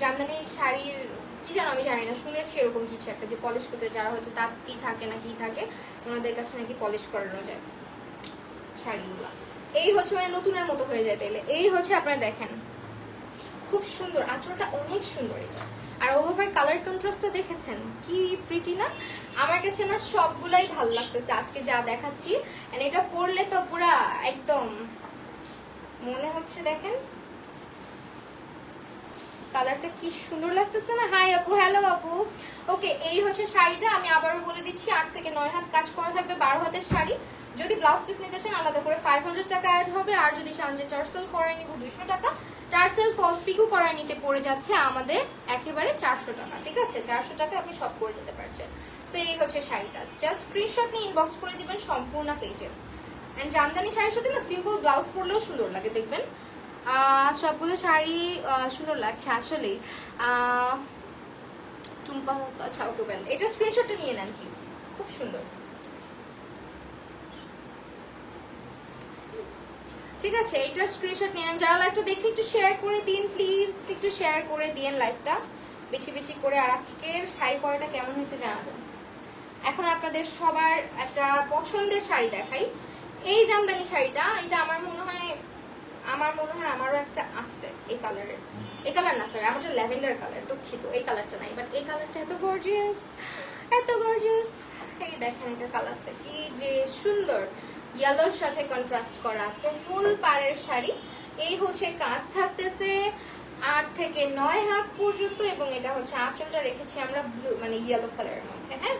জামদানি শাড়ির কি জানো, আমি জানি না, শুনেছি এরকম কিছু একটা যে পলিশ করতে যারা হচ্ছে তাঁতি থাকে না কি থাকে, ওনাদের কাছে নাকি পলিশ করানো যায় শাড়িগুলা। এই হচ্ছে মানে নতুনের মতো হয়ে যায় তাইলে। এই হচ্ছে আপনারা দেখেন, খুব সুন্দর, আঁচলটা অনেক সুন্দর এটা। আর অল ওভার কালার কন্ট্রাস্টটা দেখেছেন কি প্রিটি না? আমার কাছে না সবগুলাই ভালো লাগতেছে আজকে যা দেখাচ্ছি। এন্ড এটা পরলে তো পুরা একদম মনে হচ্ছে, দেখেন কালারটা কি সুন্দর লাগতেছে না? হাই আপু, হ্যালো আপু। ওকে, এই হচ্ছে শাড়িটা, আমি আবারও বলে দিচ্ছি 8 থেকে 9 হাত কাজ করা থাকবে, 12 হাতের শাড়ি। যদি ব্লাউজ পিস নিতে চান আলাদা করে 500 টাকা অ্যাড হবে। আর যদি চান যে টার্সেল করায় নিব 200 টাকা, টার্সেল ফলস পিকও করায় নিতে পড়ে যাচ্ছে আমাদের একেবারে 400 টাকা। ঠিক আছে, 400 টাকা আপনি সব করে নিতে পারছেন। সো এই হচ্ছে শাড়িটা, জাস্ট স্ক্রিনশট নিয়ে ইনবক্স করে দিবেন সম্পূর্ণ পেজে। এন্ড জামদানি শাড়ির সাথে না সিম্পল ব্লাউজ পরলেও সুন্দর লাগে, দেখবেন সবগুলো শাড়ি সুন্দর লাগছে আসলেই। টুম্পা, আচ্ছা ওকে ওয়েল, এটা স্ক্রিনশটটা নিয়ে নেন প্লিজ, খুব সুন্দর। ঠিক আছে, এইটার স্ক্রিনশট নিয়ে নেন। যারা লাইভটা দেখছি একটু শেয়ার করে দিন প্লিজ, একটু শেয়ার করে দিন লাইভটা বেশি বেশি করে। আর আজকের শাড়ি পরাটা কেমন হয়েছে জানাবেন। এখন আপনাদের সবার একটা পছন্দের শাড়ি দেখাই। এই জামদানি শাড়িটা, এটা আমার মনে হয় আমারও একটা আছে এই কালারের। এই কালার না, সরি, আমারটা ল্যাভেন্ডার কালার, দুঃখিত, এই কালারটা নাই। বাট এই কালারটা এত গর্জিয়াস, এত গর্জিয়াস। এই দেখেন এটা কালারটা কি যে সুন্দর, ইয়েলোর সাথে কন্ট্রাস্ট করা আছে, ফুল পাড়ের শাড়ি। এই হচ্ছে কাজ থাকতেছে 8 থেকে 9 হাত পর্যন্ত। এবং এটা হচ্ছে আঁচলটা রেখেছি আমরা ব্লু মানে ইয়েলো কালারের মধ্যে। হ্যাঁ,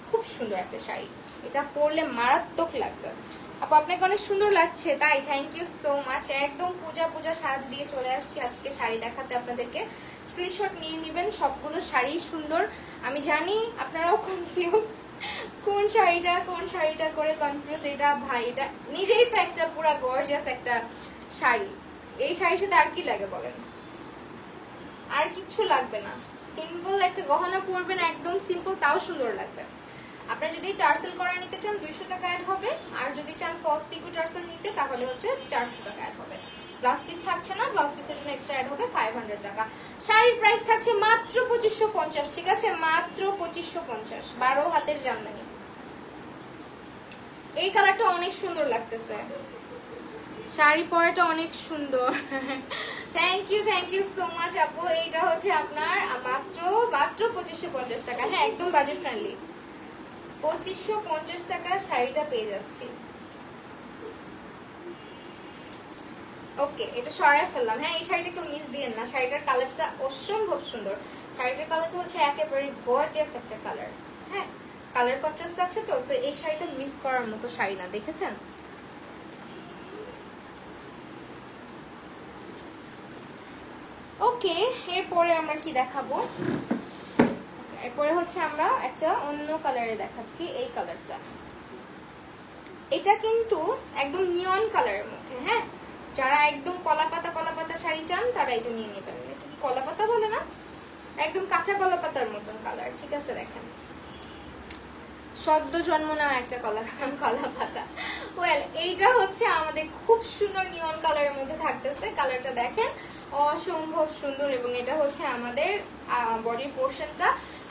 খুব সুন্দর একটা শাড়ি, এটা পরলে মারাত্মক লাগবে। আপু আপনাকে অনেক সুন্দর লাগছে, তাই থ্যাংক ইউ সো মাচ। একদম পূজা পূজা সাজ দিয়ে চলে আসছি আজকে শাড়ি দেখাতে আপনাদেরকে। স্ক্রিনশট নিয়ে নেবেন, সবগুলো শাড়ি সুন্দর। আমি জানি আপনারাও কনফিউজ, কোন শাড়িটা করে কনফিউজ। এটা ভাই, এটা নিজেই তো একটা পুরা গর্জিয়াস একটা শাড়ি। এই শাড়ির সাথে আর কি লাগে বলেন? আর কিচ্ছু লাগবে না, সিম্পল একটা গহনা পরবেন, একদম সিম্পল, তাও সুন্দর লাগবে। আপনারা যদি টার্সেল করা নিতে চান 200 টাকা অ্যাড হবে। আর যদি চান ফলস পিকো টার্সেল নিতে তাহলে হচ্ছে 400 টাকা অ্যাড হবে। ব্লাউজ পিস থাকছে না, ব্লাউজ পিসের জন্য এক্সট্রা অ্যাড হবে 500 টাকা। শাড়ির প্রাইস থাকছে মাত্র 2550। ঠিক আছে, মাত্র 2550, 12 হাতের জামদানি। এই কালারটা অনেক সুন্দর লাগতেছে, শাড়ি পরাটা অনেক সুন্দর। থ্যাংক ইউ সো মাচ আপু। এইটা হচ্ছে আপনার মাত্র 2550 টাকা। হ্যাঁ, একদম বাজেট ফ্রেন্ডলি, 2550 টাকা শাড়িটা পেয়ে যাচ্ছি। ওকে, এটা সরাই ফেললাম। হ্যাঁ, এই শাড়িটা কেউ মিস দিয়েন না, শাড়িটার কালারটা অসম্ভব সুন্দর। শাড়িটার কালারটা হচ্ছে একেবারে গর্জিয়াস একটা কালার। হ্যাঁ, কালার কন্ট্রাস্ট আছে তো, সো এই শাড়িটা মিস করার মতো শাড়ি না, দেখেছেন? ওকে, এরপরে আমরা কি দেখাবো? এরপরে হচ্ছে আমরা একটা অন্য কালারে দেখাচ্ছি। এই কালারটা, এটা কিন্তু একদম নিয়ন কালারের মধ্যে। হ্যাঁ, যারা একদম কলা পাতা শাড়ি চান তারা এটা নিয়ে নেবেন। এটা কি কলা পাতা বলে না, একদম কাঁচা কলা পাতার মতন কালার। ঠিক আছে, দেখেন সদ্য জন্ম নেওয়া একটা কলা পাতা। ওয়েল, এইটা হচ্ছে আমাদের খুব সুন্দর নিয়ন কালারের মধ্যে থাকতেছে। কালারটা দেখেন অসম্ভব সুন্দর। এবং এটা হচ্ছে আমাদের বডির পোর্শনটা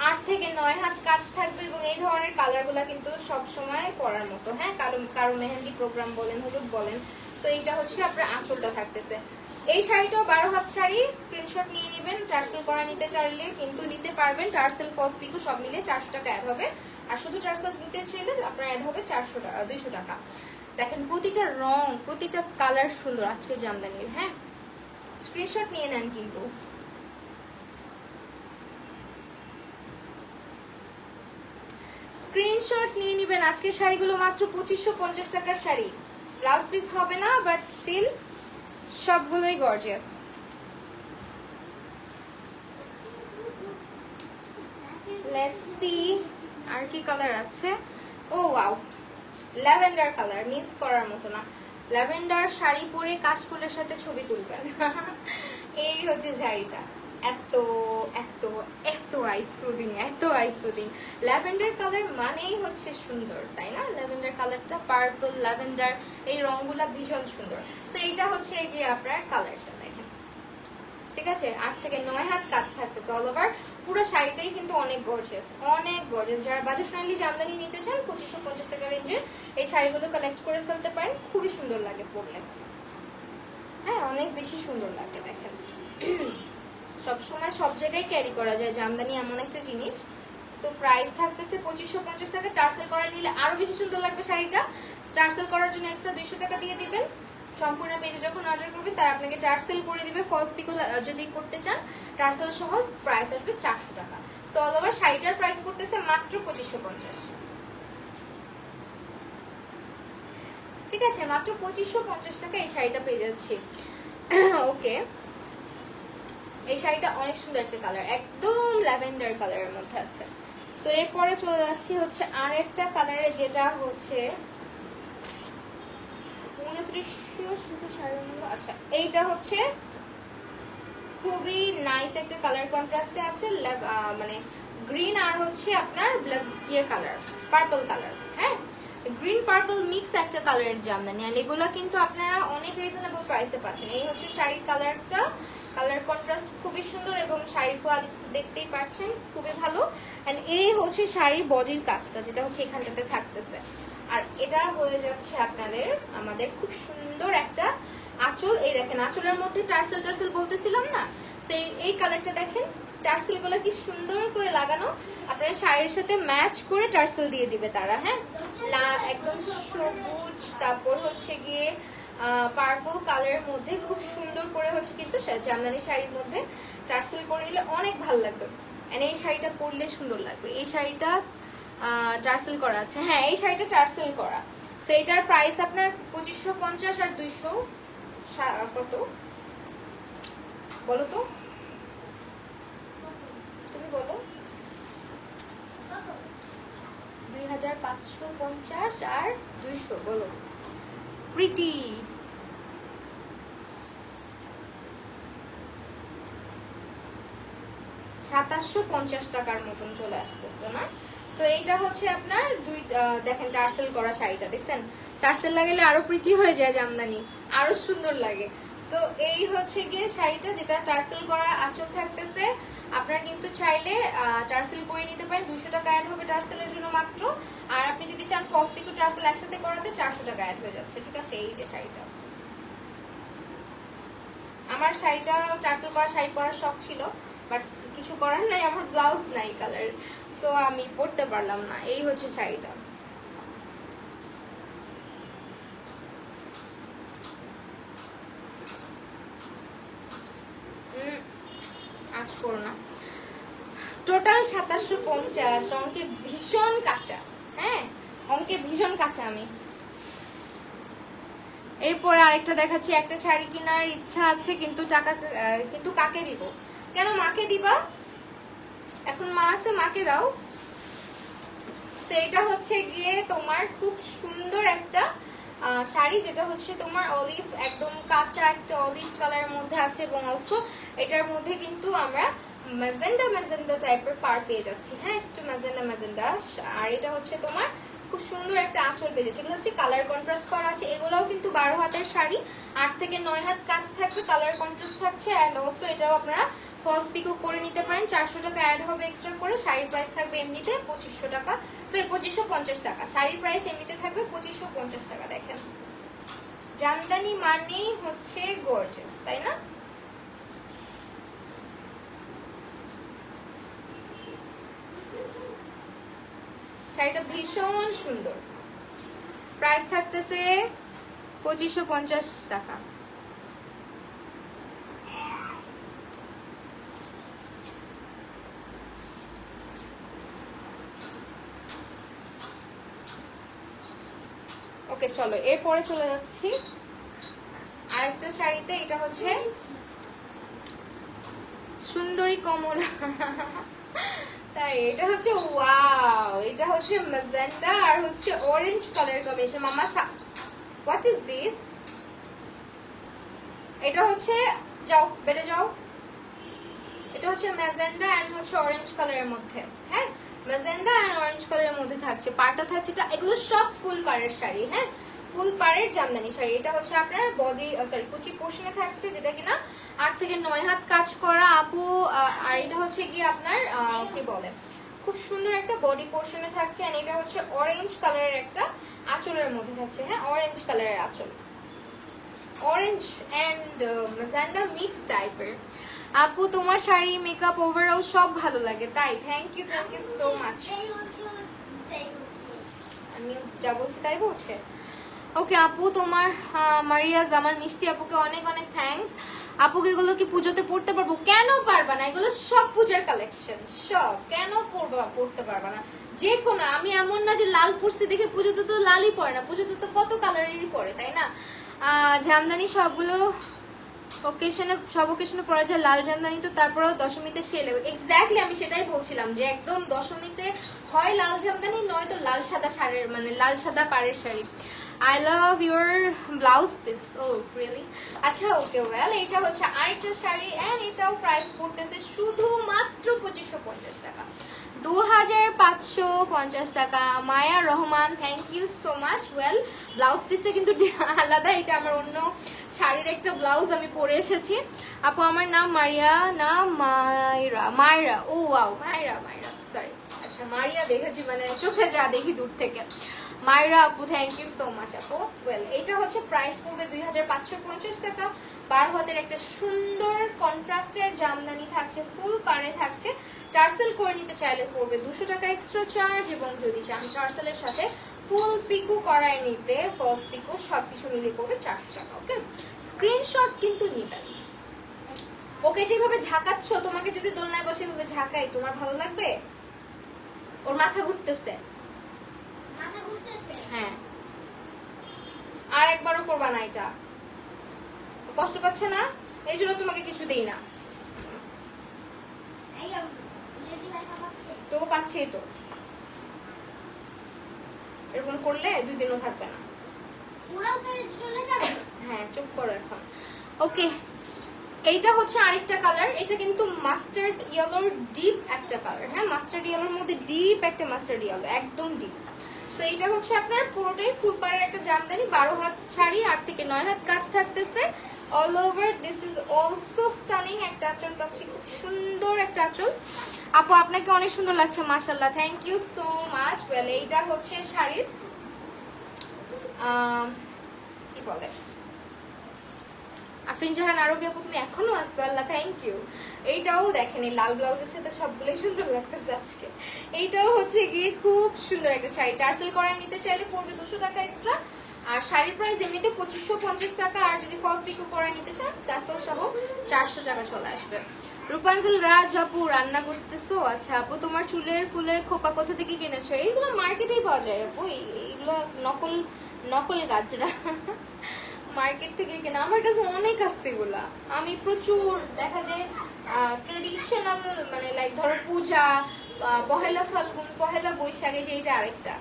8 থেকে 9 হাত কাজ থাকবে এবং এই ধরনের কালারগুলো কিন্তু সব সময় পরার মতো। হ্যাঁ, কারো মেহেন্দি প্রোগ্রাম বলেন, হলুদ বলেন। সো এইটা হচ্ছে আপনার আঁচলটা থাকতেছে। এই শাড়িটাও 12 হাত শাড়ি, স্ক্রিনশট নিয়ে নেবেন। টার্সেল করা নিতে চাইলে কিন্তু নিতে পারবেন, টার্সেল ফলস পিকো সব মিলে 400 টাকা অ্যাড হবে। আর শুধু টার্সেল নিতে চাইলে আপনার অ্যাড হবে 200 টাকা। দেখেন প্রতিটা রং, প্রতিটা কালার সুন্দর আজকের জামদানির। হ্যাঁ, স্ক্রিনশট নিয়ে নেন কিন্তু। স্ক্রিনশট নিয়ে নেবেন। আজকের শাড়িগুলো মাত্র 2550 টাকার শাড়ি। ব্লাউজ পিস হবে না, বাট স্টিল সবগুলোই গর্জিয়াস। লেটস সি আর কি কালার আছে। ও ওয়াও, ল্যাভেন্ডার কালার, মিস করার মতো না। ল্যাভেন্ডার শাড়ি পরে কাশফুলের সাথে ছবি তুলবেন। এই হচ্ছে শাড়িটা, এত এত এত আইসুদিন, এত আইসুদিন। ল্যাভেন্ডার কালার মানেই হচ্ছে সুন্দর, তাই না? ল্যাভেন্ডার কালারটা, পার্পল ল্যাভেন্ডার, এই রংগুলা ভীষণ সুন্দর। সো এইটা হচ্ছে গিয়ে আপনার কালারটা দেখেন, ঠিক আছে? 8 থেকে 9 হাত কাজ থাকতেছে অল ওভার। পুরো শাড়িটাই কিন্তু অনেক গর্জিয়াস, অনেক গর্জিয়াস। যারা বাজেট ফ্রেন্ডলি জামদানি নিতে চান 2550 টাকা রেঞ্জের এই শাড়িগুলো কালেক্ট করে ফেলতে পারেন। খুবই সুন্দর লাগে পরলে, হ্যাঁ অনেক বেশি সুন্দর লাগে। দেখেন সবসময় সব জায়গায় ক্যারি করা যায় জামদানি, এমন একটা জিনিস। সো প্রাইস থাকতেছে 2550 টাকা। টার্সেল করা নিলে আরো বেশি সুন্দর লাগবে শাড়িটা। টার্সেল করার জন্য এক্সট্রা 200 টাকা দিয়ে দিবেন। সম্পূর্ণ পেজে যখন অর্ডার করবেন তারা আপনাকে টার্সেল করে দিবে। ফলস পিকো যদি করতে চান টার্সেল সহ প্রাইস আসবে 400 টাকা। সো অল ওভার শাড়িটার প্রাইস করতেছে মাত্র 2550। ঠিক আছে, মাত্র 2550 টাকা এই শাড়িটা পেয়ে যাচ্ছি। ওকে, এই শাড়িটা অনেক সুন্দর একটা কালার, একদম ল্যাভেন্ডার কালারের মধ্যে আছে। সো এরপরে চলে যাচ্ছি হচ্ছে আর একটা কালারে, যেটা হচ্ছে 2900। আচ্ছা, এইটা হচ্ছে খুবই নাইস একটা কালার কন্ট্রাস্টে আছে, মানে গ্রিন আর হচ্ছে আপনার ইয়ে কালার, পার্পল কালার। হ্যাঁ, গ্রিন পার্পল মিক্স একটা কালারের জামদানি। আর এগুলা কিন্তু আপনারা অনেক রিজনেবল প্রাইসে পাচ্ছেন। এই হচ্ছে শাড়ির কালারটা, কালার কন্ট্রাস্ট খুবই সুন্দর এবং শাড়ির কোয়ালিটি তো দেখতেই পাচ্ছেন খুবই ভালো। এন্ড এই হচ্ছে শাড়ির বডির কাজটা, যেটা হচ্ছে এখানটাতে থাকতেছে। আর এটা হয়ে যাচ্ছে আপনাদের আমাদের খুব সুন্দর একটা আঁচল। এই দেখেন আঁচলের মধ্যে টার্সেল টার্সেল বলতেছিলাম না, সেই এই কালারটা দেখেন, টার্সেল গুলো কি সুন্দর করে লাগানো। আপনারা শাড়ির সাথে ম্যাচ করে টার্সেল দিয়ে দিবে তারা। হ্যাঁ, একদম সবুজ, তারপর হচ্ছে গিয়ে পার্পল কালারের মধ্যে খুব সুন্দর করে হচ্ছে কিন্তু জামদানি শাড়ির মধ্যে টার্সেল করে দিলে অনেক ভালো লাগবে। এই শাড়িটা পরলে সুন্দর লাগবে। এই শাড়িটা টার্সেল করা আছে। হ্যাঁ, এই শাড়িটা টার্সেল করা। সো এটার প্রাইস আপনার 2550 আর 200 কত বলো তো, তুমি বলো। 2550 আর 200 বলো। প্রিটি, 2750 টাকার মতন চলে আসতেছে না? সো এইটা হচ্ছে আপনার দেখেন টার্সেল করা শাড়িটা দেখছেন, টার্সেল লাগালে আরো প্রিটি হয়ে যায় জামদানি, আরো সুন্দর লাগে। সো এই হচ্ছে গিয়ে শাড়িটা, যেটা টার্সেল করা আঁচল থাকতেছে। আপনারা কিন্তু চাইলে টার্সেল করে নিতে পারেন, 200 টাকা অ্যাড হবে টার্সেলের জন্য মাত্র। আর আপনি যদি চান ফলস পিকো টার্সেল একসাথে করাতে 400 টাকা অ্যাড হয়ে যাচ্ছে। ঠিক আছে, এই যে শাড়িটা, আমার শাড়িটা টার্সেল করা শাড়ি পরার শখ ছিল, বাট কিছু করার নাই, আমার ব্লাউজ নাই কালার, সো আমি পরতে পারলাম না। এই হচ্ছে শাড়িটা। আজ করো না। টোটাল 2750, অঙ্কে ভীষণ কাঁচা। হ্যাঁ, অঙ্কে ভীষণ কাঁচা আমি। এরপরে আরেকটা দেখাচ্ছি। একটা শাড়ি কেনার ইচ্ছা আছে, কিন্তু টাকা, কিন্তু কাকে দিব? কেন মাকে দিবা? এখন মা আছে, মাকে দাও। সেটা হচ্ছে গিয়ে তোমার খুব সুন্দর একটা শাড়ি, যেটা হচ্ছে তোমার অলিভ, একদম কাঁচা একটা অলিভ কালারের মধ্যে আছে। এবং অলসো এটার মধ্যে কিন্তু আমরা ম্যাজেন্ডা ম্যাজেন্ডা টাইপের পার পেয়ে যাচ্ছি। হ্যাঁ, একটু ম্যাজেন্ডা ম্যাজেন্ডা। আর এটা হচ্ছে তোমার খুব সুন্দর একটা আঁচল পেয়েছে, এগুলো হচ্ছে কালার কন্ট্রাস্ট করা আছে। এগুলোও কিন্তু 12 হাতের শাড়ি, 8 থেকে 9 হাত কাজ থাকবে, কালার কন্ট্রাস্ট থাকছে। অ্যান্ড অলসো এটাও আপনারা ফলস পিকো করে নিতে পারেন। 400 টাকা অ্যাড হবে এক্সট্রা করে। শাড়ির প্রাইস থাকবে এমনিতে 2500 টাকা, সরি 2550 টাকা। শাড়ির প্রাইস এমনিতে থাকবে 2550 টাকা। দেখেন জামদানি মানেই হচ্ছে গর্জিয়াস, তাই না? শাড়িটা ভীষণ সুন্দর, প্রাইস থাকতেছে 2550 টাকা। ওকে চলো এরপরে চলে যাচ্ছি আরেকটা শাড়িতে। এটা হচ্ছে সুন্দরী কমলা, তাই এটা হচ্ছে ওয়াও, এটা হচ্ছে ম্যাজেন্ডা আর হচ্ছে অরেঞ্জ কালার কম্বিনেশন। মামা হোয়াট ইজ দিস? এটা হচ্ছে, যাও বেড়ে যাও, এটা হচ্ছে ম্যাজেন্ডা এন্ড হচ্ছে অরেঞ্জ কালারের মধ্যে। হ্যাঁ ম্যাজেন্ডা এন্ড অরেঞ্জ কালারের মধ্যে থাকছে, পাড়টা থাকছে। এগুলো সব ফুল পাড়ের শাড়ি, হ্যাঁ ফুল পাড়ের জামদানি শাড়ি। এটা হচ্ছে আপনার বডি সরি কুচি পোর্শনে থাকছে, যেটা কিনা 8 থেকে 9 হাত কাজ করা আপু। আর এটা হচ্ছে কি আপনার কি বলে, খুব সুন্দর একটা বডি পোর্শনে থাকছে। এন্ড এটা হচ্ছে অরেঞ্জ কালারের একটা আঁচলের মধ্যে থাকছে। হ্যাঁ অরেঞ্জ কালারের আঁচল, অরেঞ্জ এন্ড ম্যাজেন্ডা মিক্স টাইপের। আপু তোমার শাড়ি মেকআপ ওভারঅল সব ভালো লাগে। তাই থ্যাংক ইউ সো মাচ। আমি যা বলছি তাই বলছে। ওকে আপু তোমার মারিয়া জামান মিষ্টি আপুকে অনেক অনেক থ্যাঙ্কস। আপুকে এগুলো কি পুজোতে পড়তে পারবো? কেন পারবা না, এগুলো সব পূজার কালেকশন, সব কেন পড়তে পারবা না? যে কোনো, আমি এমন না যে লাল পরছি দেখে পুজোতে তো লালই পড়ে না, পুজোতে তো কত কালারেরই পড়ে, তাই না? জামদানি সবগুলো ওকেশনে, সব ওকেশনে পরা যায়, লাল জামদানি তো তারপরেও দশমীতে সেল। এক্স্যাক্টলি আমি সেটাই বলছিলাম যে একদম দশমীতে হয় লাল জামদানি নয়তো লাল সাদা শাড়ির মানে লাল সাদা পাড়ের sari. I love your blouse piece. Oh really? আচ্ছা ওকে ওয়েল, এটা হচ্ছে আরেকটা শাড়ি এন্ড এটাও প্রাইস পড়তেছে শুধুমাত্র 2550 টাকা, 2550 টাকা। Maya Rahman thank you so much. Well blouse পিসটা কিন্তু আলাদা, এটা আমার অন্য শাড়ির একটা ব্লাউজ আমি পরে এসেছি। আপু আমার নাম মারিয়া, না মায়রা। ও ওয়াও মায়রা সরি, আচ্ছা মারিয়া দেখেছি মানে চোখে যা দেখি দূর থেকে। মায়রা আপু থ্যাংক ইউ সো মাচ আপু। ওয়েল এটা হচ্ছে প্রাইস পড়বে 2550 টাকা। 12 হাতের একটা সুন্দর কন্ট্রাস্টের জামদানি থাকছে, ফুল পাড়ে থাকছে। টার্সেল করে নিতে চাইলে পড়বে 200 টাকা এক্সট্রা চার্জ, এবং যদি চান টার্সেলের সাথে ফুল পিকো করায় নিতে, ফার্স্ট পিকো সবকিছু মিলিয়ে পড়বে 400 টাকা। ওকে স্ক্রিনশট কিন্তু নিবেন। ওকে যেভাবে ঝাঁকাচ্ছ, তোমাকে যদি দোলনায় বসে এভাবে ঝাঁকাই তোমার ভালো লাগবে? ওর মাথা ঘুরতেছে, হ্যাঁ আর একবারও করবা না, এটা কষ্ট পাচ্ছে না, এই জন্য তোমাকে কিছু দেই না। তো পাচ্ছে তো, এরকম করলে 2 দিনও থাকবে না। হ্যাঁ চুপ করো এখন। ওকে এইটা হচ্ছে আরেকটা কালার, এটা কিন্তু মাস্টার্ড ইয়েলোর ডিপ একটা কালার। হ্যাঁ মাস্টার্ড ইয়েলোর মধ্যে ডিপ একটা মাস্টার্ড ইয়েলো, একদম ডিপ। সো এটা হচ্ছে আপনার পুরোটাই ফুল পাড়ের একটা জামদানি, 12 হাত শাড়ি, 8 থেকে 9 হাত কাজ থাকতেছে all over. This is also stunning একটা আঁচল পাচ্ছি, খুব সুন্দর একটা আঁচল। আপু আপনাকে অনেক সুন্দর লাগছে মাশাআল্লাহ, thank you so much. Well এইটা হচ্ছে শাড়ির কি বলে আফরিন জাহান আরবি আপু তুমি এখনো আসছো, আল্লাহ থ্যাংক ইউ। এইটাও দেখেন এই লাল ব্লাউজের সাথে সবগুলোই সুন্দর লাগতেছে আজকে। এইটাও হচ্ছে গিয়ে খুব সুন্দর একটা শাড়ি, টার্সেল করায় নিতে চাইলে পড়বে 200 টাকা এক্সট্রা। আর শাড়ির প্রাইস এমনিতে 2550 টাকা, আর যদি ফার্স্ট পিকো করায় নিতে চান টার্সেল সহ 400 টাকা চলে আসবে। রূপাঞ্জল রাজ আপু রান্না করতেছো? আচ্ছা আপু তোমার চুলের ফুলের খোপা কোথা থেকে কিনেছো? এইগুলো মার্কেটেই পাওয়া যায় আপু, এইগুলো নকল গাজরা মার্কেট থেকে কেনা। আমার কাছে অনেক আছে এগুলা, আমি প্রচুর দেখা যায় ট্রেডিশনাল মানে লাইক ধরো পূজা, পহেলা ফাল্গুন, পহেলা বৈশাখে যে এটা আরেকটা।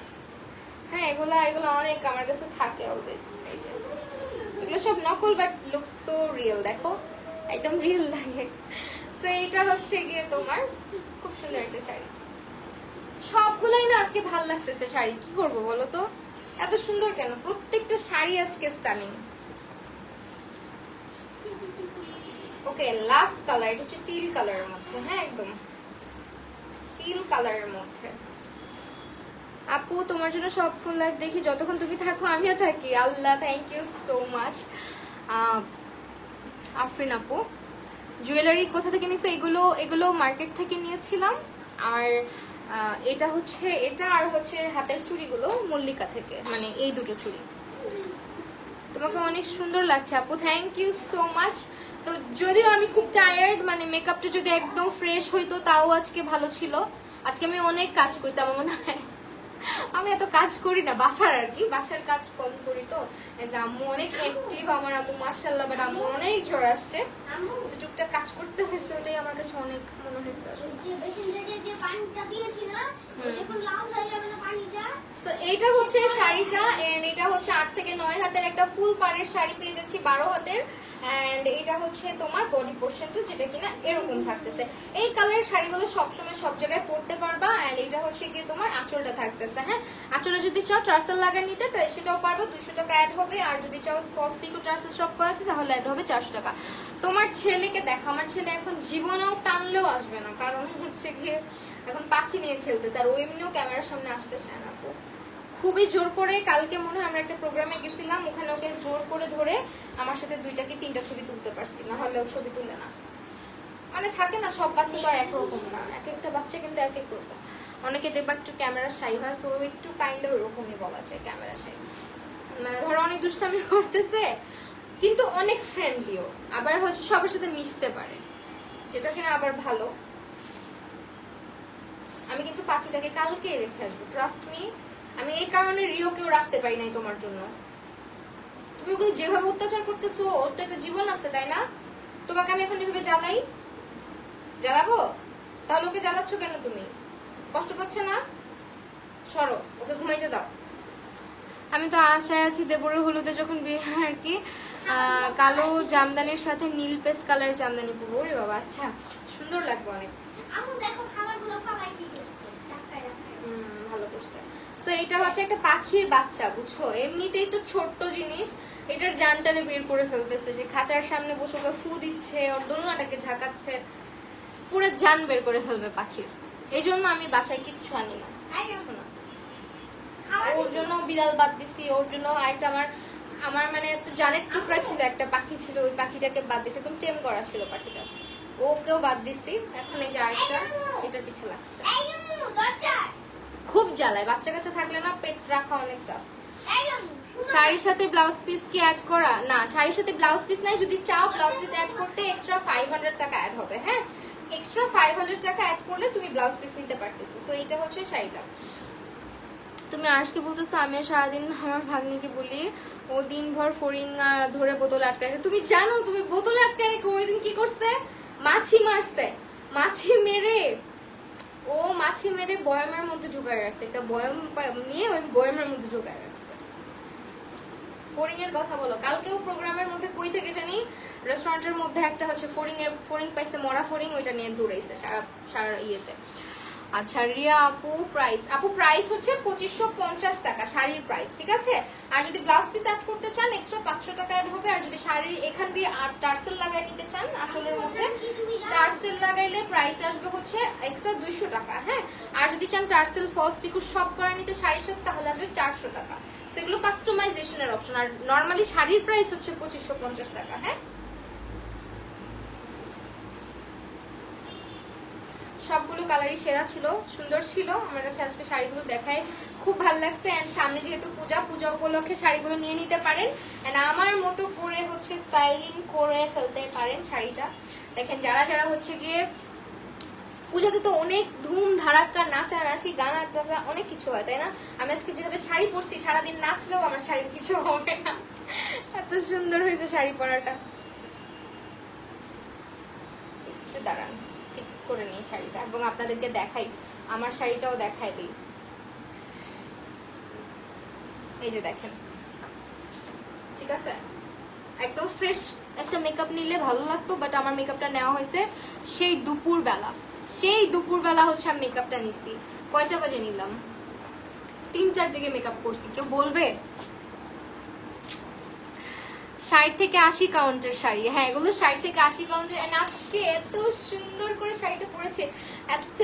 হ্যাঁ এগুলা অনেক আমার কাছে থাকে অলওয়েজ। এই যে এগুলো সব নকল বাট লুক সো রিয়েল, দেখো একদম রিয়েল লাগে। সো এটা হচ্ছে গিয়ে তোমার খুব সুন্দর একটা শাড়ি, সবগুলাই না আজকে ভাল লাগতেছে শাড়ি, কি করবো বলো তো, এত সুন্দর কেন প্রত্যেকটা শাড়ি আজকে স্টানিং। ওকে লাস্ট কালার, এটা হচ্ছে টিল কালারের মধ্যে, হ্যাঁ একদম টিল কালারের মধ্যে। আপু তোমার জন্য সব ফুল লাইফ দেখি, যতক্ষণ তুমি থাকো আমিও থাকি। Allah, thank you so much Afrin আপু। জুয়েলারি কোথা থেকে নিছো? এগুলো মার্কেট থেকে নিয়েছিলাম। আর এটা হচ্ছে, এটা আর হচ্ছে হাতের চুড়িগুলো মল্লিকা থেকে, মানে এই দুটো চুড়ি। তোমাকে অনেক সুন্দর লাগছে আপু, থ্যাংক ইউ সো মাচ। তো যদিও আমি খুব টায়ার্ড, মানে মেকআপটা যদি একদম ফ্রেশ হইতো তাও আজকে ভালো ছিল। আজকে আমি অনেক কাজ করছি, আমার মনে হয় আমি এত কাজ করি না, বাসার আর কি, বাসার কাজ কম করি। তো আম্মু অনেক অ্যাক্টিভ, আমার আম্মু মাশাআল্লাহ, বাট আম্মু অনেক জ্বর আসছে, টুকটাক কাজ করতে হয়েছে, ওটাই আমার কাছে অনেক মনে হয়েছে। এইটা হচ্ছে শাড়িটা, এন্ড এটা হচ্ছে 8 থেকে 9 হাতের একটা ফুল পাড়ের শাড়ি পেয়ে যাচ্ছি 12 হাতের। এন্ড এটা হচ্ছে তোমার বডি পোর্শনটা, যেটা কিনা এরকম থাকতেছে। এই কালারের শাড়িগুলো সবসময় সব জায়গায় পরতে পারবা। এন্ড এটা হচ্ছে কি তোমার আঁচলটা থাকতেছে, হ্যাঁ আঁচলে যদি চাও টার্সেল লাগাই নিতে তাই সেটাও পারবো, 200 টাকা অ্যাড হবে। আর যদি চাও ফলস পিকো টার্সেল সব করাতে তাহলে অ্যাড হবে 400 টাকা। তোমার ছেলেকে দেখো, আমার ছেলে এখন জীবনেও টানলেও আসবে না, কারণ হচ্ছে গিয়ে এখন পাখি নিয়ে খেলতেছে, আর ও এমনিও ক্যামেরার সামনে আসতে চায় না। খুবই জোর করে, কালকে মনে হয় আমরা একটা প্রোগ্রামে গেছিলাম, ওখানে ওকে জোর করে ধরে আমার সাথে 2টা কি 3টা ছবি তুলতে পারছি, না হলে ও ছবি তুলে না। মানে থাকে না, সব বাচ্চা তো আর একরকম না, এক একটা বাচ্চা কিন্তু এক এক রকম। অনেকে দেখবা একটু ক্যামেরা শাই হয়, সো একটু কাইন্ড অফ ওরকমই বলা যায় ক্যামেরা শাই। মানে ধরো অনেক দুষ্টামি করতেছে কিন্তু অনেক ফ্রেন্ডলিও, আবার হচ্ছে সবার সাথে মিশতে পারে, যেটা কিনা আবার ভালো। আমি কিন্তু পাখিটাকে কালকে রেখে আসবো, ট্রাস্ট মি। আমি এই কারণে রিওকেও রাখতে পারি নাই তোমার জন্য। তুমি ওকে যেভাবে অত্যাচার করতেছো, ওর তো একটা জীবন আছে তাই না? তোমাকে আমি এখন এভাবে জ্বালাবো? তাহলে ওকে জ্বালাচ্ছ কেন তুমি? কষ্ট পাচ্ছে না? সরো, ওকে ঘুমাইতে দাও। আমি তো আশায় আছি দেবরের হলুদে যখন বিয়ে আর কি কালো জামদানির সাথে নীল পেস্ট কালারের জামদানি পরবো। ওরে বাবা, আচ্ছা সুন্দর লাগবে অনেক। ভালো করছে। সো এটা হচ্ছে একটা পাখির বাচ্চা, বুঝছো? এমনিতেই তো ছোট্ট জিনিস, এটার জানটারে বের করে ফেলতেছে, যে খাঁচার সামনে বসে ওকে ফু দিচ্ছে, ওর দোলনাটাকে ঝাঁকাচ্ছে, পুরো জান বের করে ফেলবে পাখির। এই জন্য আমি বাসায় কিচ্ছু আনি না। ওর জন্য বিড়াল বাদ দিছি, ওর জন্য একটা আমার মানে জানের টুকরা ছিল, একটা পাখি ছিল, ওই পাখিটাকে বাদ দিছি, একদম টেম করা ছিল পাখিটা, ওকেও বাদ দিছি। এখন এই যে আরেকটা এটার পিছে লাগছে, খুব জ্বালায়। বাচ্চা কাচ্চা থাকলে না পেট রাখা অনেক টাফ। শাড়ির সাথে ব্লাউজ পিস কি অ্যাড করা? না, শাড়ির সাথে ব্লাউজ পিস নাই। যদি চাও ব্লাউজ পিস অ্যাড করতে এক্সট্রা 500 টাকা অ্যাড হবে, হ্যাঁ এক্সট্রা 500 টাকা অ্যাড করলে তুমি ব্লাউজ পিস নিতে পারতেছো। সো এটা হচ্ছে শাড়িটা। তুমি আজকে বলতেছো আমিও সারাদিন আমার ভাগ্নিকে বলি, ও দিনভর ফড়িং ধরে বোতলে আটকে রাখে। তুমি জানো তুমি বোতলে আটকে রেখে ওই দিন কি করছে? মাছি মারছে, মাছি মেরে বয়ামের মধ্যে ঢুকায় রাখছে, একটা বয়াম নিয়ে ওই বয়ামের মধ্যে ঢুকায় রাখছে। ফড়িং এর কথা বলো, কালকেও প্রোগ্রামের মধ্যে কই থেকে জানি রেস্টুরেন্টের মধ্যে একটা হচ্ছে ফড়িং পাইছে, মরা ফড়িং, ওইটা নিয়ে দৌড়াইছে সারা ইয়েতে। আচ্ছা রিয়া আপু প্রাইস হচ্ছে 2550 টাকা শাড়ির প্রাইস, ঠিক আছে? আর যদি ব্লাউজ পিস অ্যাড করতে চান এক্সট্রা 500 টাকা অ্যাড হবে। আর যদি শাড়ির এখান দিয়ে টার্সেল লাগাই নিতে চান আঁচলের মধ্যে, টার্সেল লাগাইলে প্রাইস আসবে হচ্ছে এক্সট্রা 200 টাকা, হ্যাঁ। আর যদি চান টার্সেল ফলস পিকো সব করা নিতে শাড়ির সাথে তাহলে আসবে 400 টাকা। সো এগুলো কাস্টমাইজেশনের অপশন। আর নর্মালি শাড়ির প্রাইস হচ্ছে 2550 টাকা, হ্যাঁ। সবগুলো কালারই সেরা ছিল, সুন্দর ছিল। আমার কাছে আজকে শাড়িগুলো দেখায় খুব ভালো লাগছে। এন্ড সামনে যেহেতু পূজা উপলক্ষে শাড়িগুলো নিয়ে নিতে পারেন, এন্ড আমার মতো করে হচ্ছে স্টাইলিং করে ফেলতে পারেন শাড়িটা। দেখেন যারা যারা হচ্ছে গিয়ে পূজাতে তো অনেক ধুম ধারাক্কা নাচানাচি গান টাচা অনেক কিছু হয় তাই না? আমি আজকে যেভাবে শাড়ি পরছি সারাদিন নাচলেও আমার শাড়ির কিছু হবে না, এত সুন্দর হয়েছে শাড়ি পরাটা। একটু দাঁড়ান ফিক্স করে নিই শাড়িটা এবং আপনাদেরকে দেখাই, আমার শাড়িটাও দেখাই দিই। এই যে দেখেন, ঠিক আছে একদম ফ্রেশ একটা মেকআপ নিলে ভালো লাগতো, বাট আমার মেকআপটা নেওয়া হয়েছে সেই দুপুরবেলা হচ্ছে আমি মেকআপটা নিছি। কয়টা বাজে নিলাম? 3-4 দিকে মেকআপ করছি, কেউ বলবে? 60 থেকে 80 কাউন্টের শাড়ি। হ্যাঁ, এগুলো 60 থেকে 80 কাউন্টের। আজকে এত সুন্দর করে শাড়িটা পরেছে, এত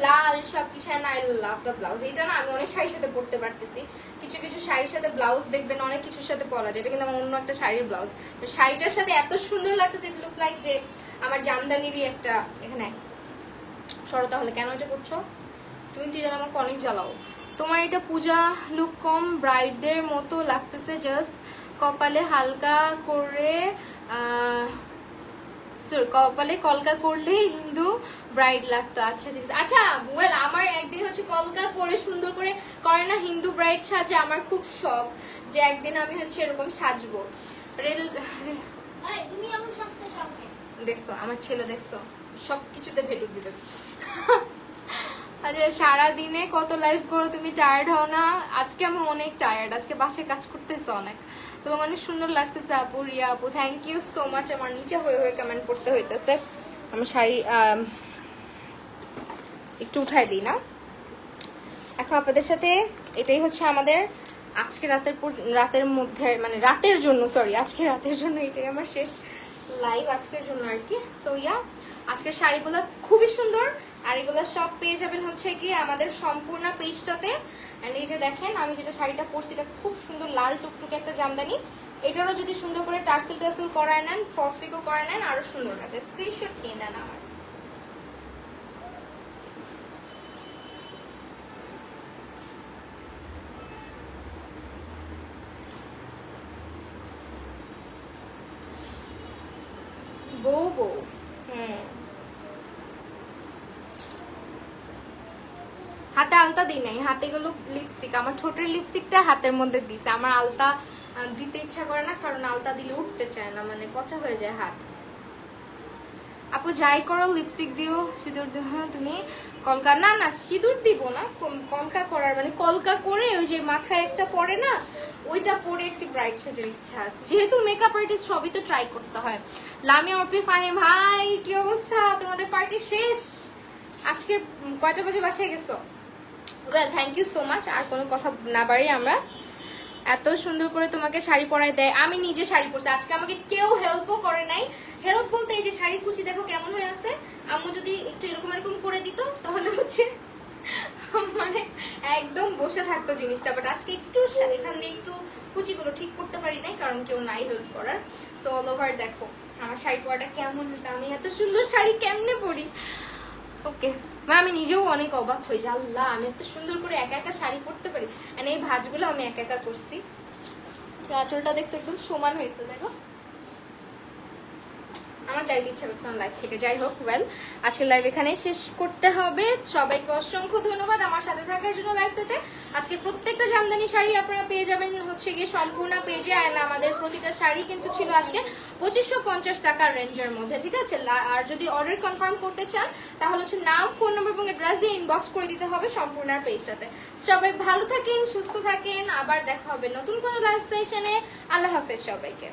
লাল সবকিছু। I love the blouse. এটা না আমি অনেক শাড়ির সাথে পরতে পারতেছি। কিছু কিছু শাড়ির সাথে ব্লাউজ দেখবেন অনেক কিছুর সাথে পরা যায়, এটা কিন্তু আমার অন্য একটা শাড়ির ব্লাউজ। শাড়িটার সাথে এত সুন্দর লাগতেছে, ইট লুকস লাইক যে আমার জামদানিরই একটা। এখানে সরো তাহলে, কেন এটা করছো তুমি? তুই যেন আমাকে অনেক জ্বালাও। তোমার এটা পূজা লুক কম ব্রাইডের মতো লাগতেছে, জাস্ট কপালে হালকা করে কপালে কলকা করলে হিন্দু ব্রাইড লাগতো। আচ্ছা ঠিক আছে। আচ্ছা ওয়েল, আমার একদিন হচ্ছে কলকা করে সুন্দর করে করে না হিন্দু ব্রাইড সাজে, আমার খুব শখ যে একদিন আমি হচ্ছে এরকম সাজবো। দেখছো আমার ছেলে, দেখছো সবকিছুতে ভেটু দিবে। আচ্ছা, সারাদিনে কত লাইভ করো তুমি, টায়ার্ড হও না? আজকে আমি অনেক টায়ার্ড, আজকে বাসায় কাজ করতেছে অনেক। তোমাকে অনেক সুন্দর লাগতেছে আপু, রিয়া আপু, থ্যাংক ইউ সো মাচ। আমার নিচে হয়ে হয়ে কমেন্ট পড়তে হইতেছে। আমি শাড়ি একটু উঠাই দিই না এখন আপনাদের সাথে। এটাই হচ্ছে আমাদের আজকে রাতের মধ্যে, মানে রাতের জন্য, সরি আজকে রাতের জন্য এটাই আমার শেষ লাইভ আজকের জন্য আর কি। সো ইয়া, আজকের শাড়িগুলো খুবই সুন্দর, আর এগুলো সব পেয়ে যাবেন হচ্ছে কি আমাদের সম্পূর্ণ পেজটাতে। এন্ড এই যে দেখেন আমি যেটা শাড়িটা পরছি, এটা খুব সুন্দর লাল টুকটুকে একটা জামদানি। এটারও যদি সুন্দর করে টার্সেল টার্সেল করায় নেন, ফলস পিকো করায় নেন, আরো সুন্দর লাগে। স্ক্রিনশট নিয়ে নেন আমার। বউ বউ হাতে আলতা দিই নাই, হাতে গুলো লিপস্টিক, আমার ঠোঁটের লিপস্টিকটা হাতের মধ্যে দিছে। আমার আলতা দিতে ইচ্ছা করে না, কারণ আলতা দিলে উঠতে চায় না, মানে পচা হয়ে যায় হাত। আপু যাই করো লিপস্টিক দিও, সিঁদুর দিও। হ্যাঁ তুমি কলকা, না না সিঁদুর দিব না, কলকা করার মানে কলকা করে ওই যে মাথায় একটা পরে না, ওইটা পরে একটি ব্রাইট সাজার ইচ্ছা আছে। যেহেতু মেকআপ আর্টিস্ট সবই তো ট্রাই করতে হয়। লামিয়া অর্পি ফাহিম, হাই কি অবস্থা? তোমাদের পার্টি শেষ? আজকে কয়টা বাজে বাসায় গেছো? Well thank you so much. আর কোনো কথা না বাড়ি, আমরা এত সুন্দর করে তোমাকে শাড়ি পরায় দেয়। আমি নিজে শাড়ি পরছি আজকে, আমাকে কেউ হেল্পও করে নাই। হেল্প বলতে এই যে শাড়ির কুচি দেখো কেমন হয়ে আছে, আম্মু যদি একটু এরকম এরকম করে দিত তাহলে হচ্ছে মানে একদম বসে থাকতো জিনিসটা। বাট আজকে একটু এখান দিয়ে একটু কুচিগুলো ঠিক করতে পারি নাই, কারণ কেউ নাই হেল্প করার। সো অল ওভার দেখো আমার শাড়ি পরাটা কেমন হতো, আমি এত সুন্দর শাড়ি কেমনে পরি। ওকে মা, আমি নিজেও অনেক অবাক হই যে আল্লাহ আমি এত সুন্দর করে একা একা শাড়ি পরতে পারি। আর এই ভাঁজগুলো আমি একা একা করছি। আঁচলটা দেখছো একদম সমান হয়েছে, দেখো। আমার চাইতে ইচ্ছা করছে না লাইভ থেকে। যাই হোক, ওয়েল আজকের লাইভ এখানে শেষ করতে হবে। সবাইকে অসংখ্য ধন্যবাদ আমার সাথে থাকার জন্য লাইভটাতে। আজকে প্রত্যেকটা জামদানি শাড়ি আপনারা পেয়ে যাবেন হচ্ছে গিয়ে সম্পূর্ণ পেজে। আর আমাদের প্রতিটা শাড়ি কিন্তু ছিল আজকে 2550 টাকার রেঞ্জের মধ্যে, ঠিক আছে। আর যদি অর্ডার কনফার্ম করতে চান তাহলে হচ্ছে নাম, ফোন নম্বর এবং অ্যাড্রেস দিয়ে ইনবক্স করে দিতে হবে সম্পূর্ণ পেজটাতে। সবাই ভালো থাকেন, সুস্থ থাকেন, আবার দেখা হবে নতুন কোনো লাইভ সেশনে। আল্লাহ হাফেজ সবাইকে।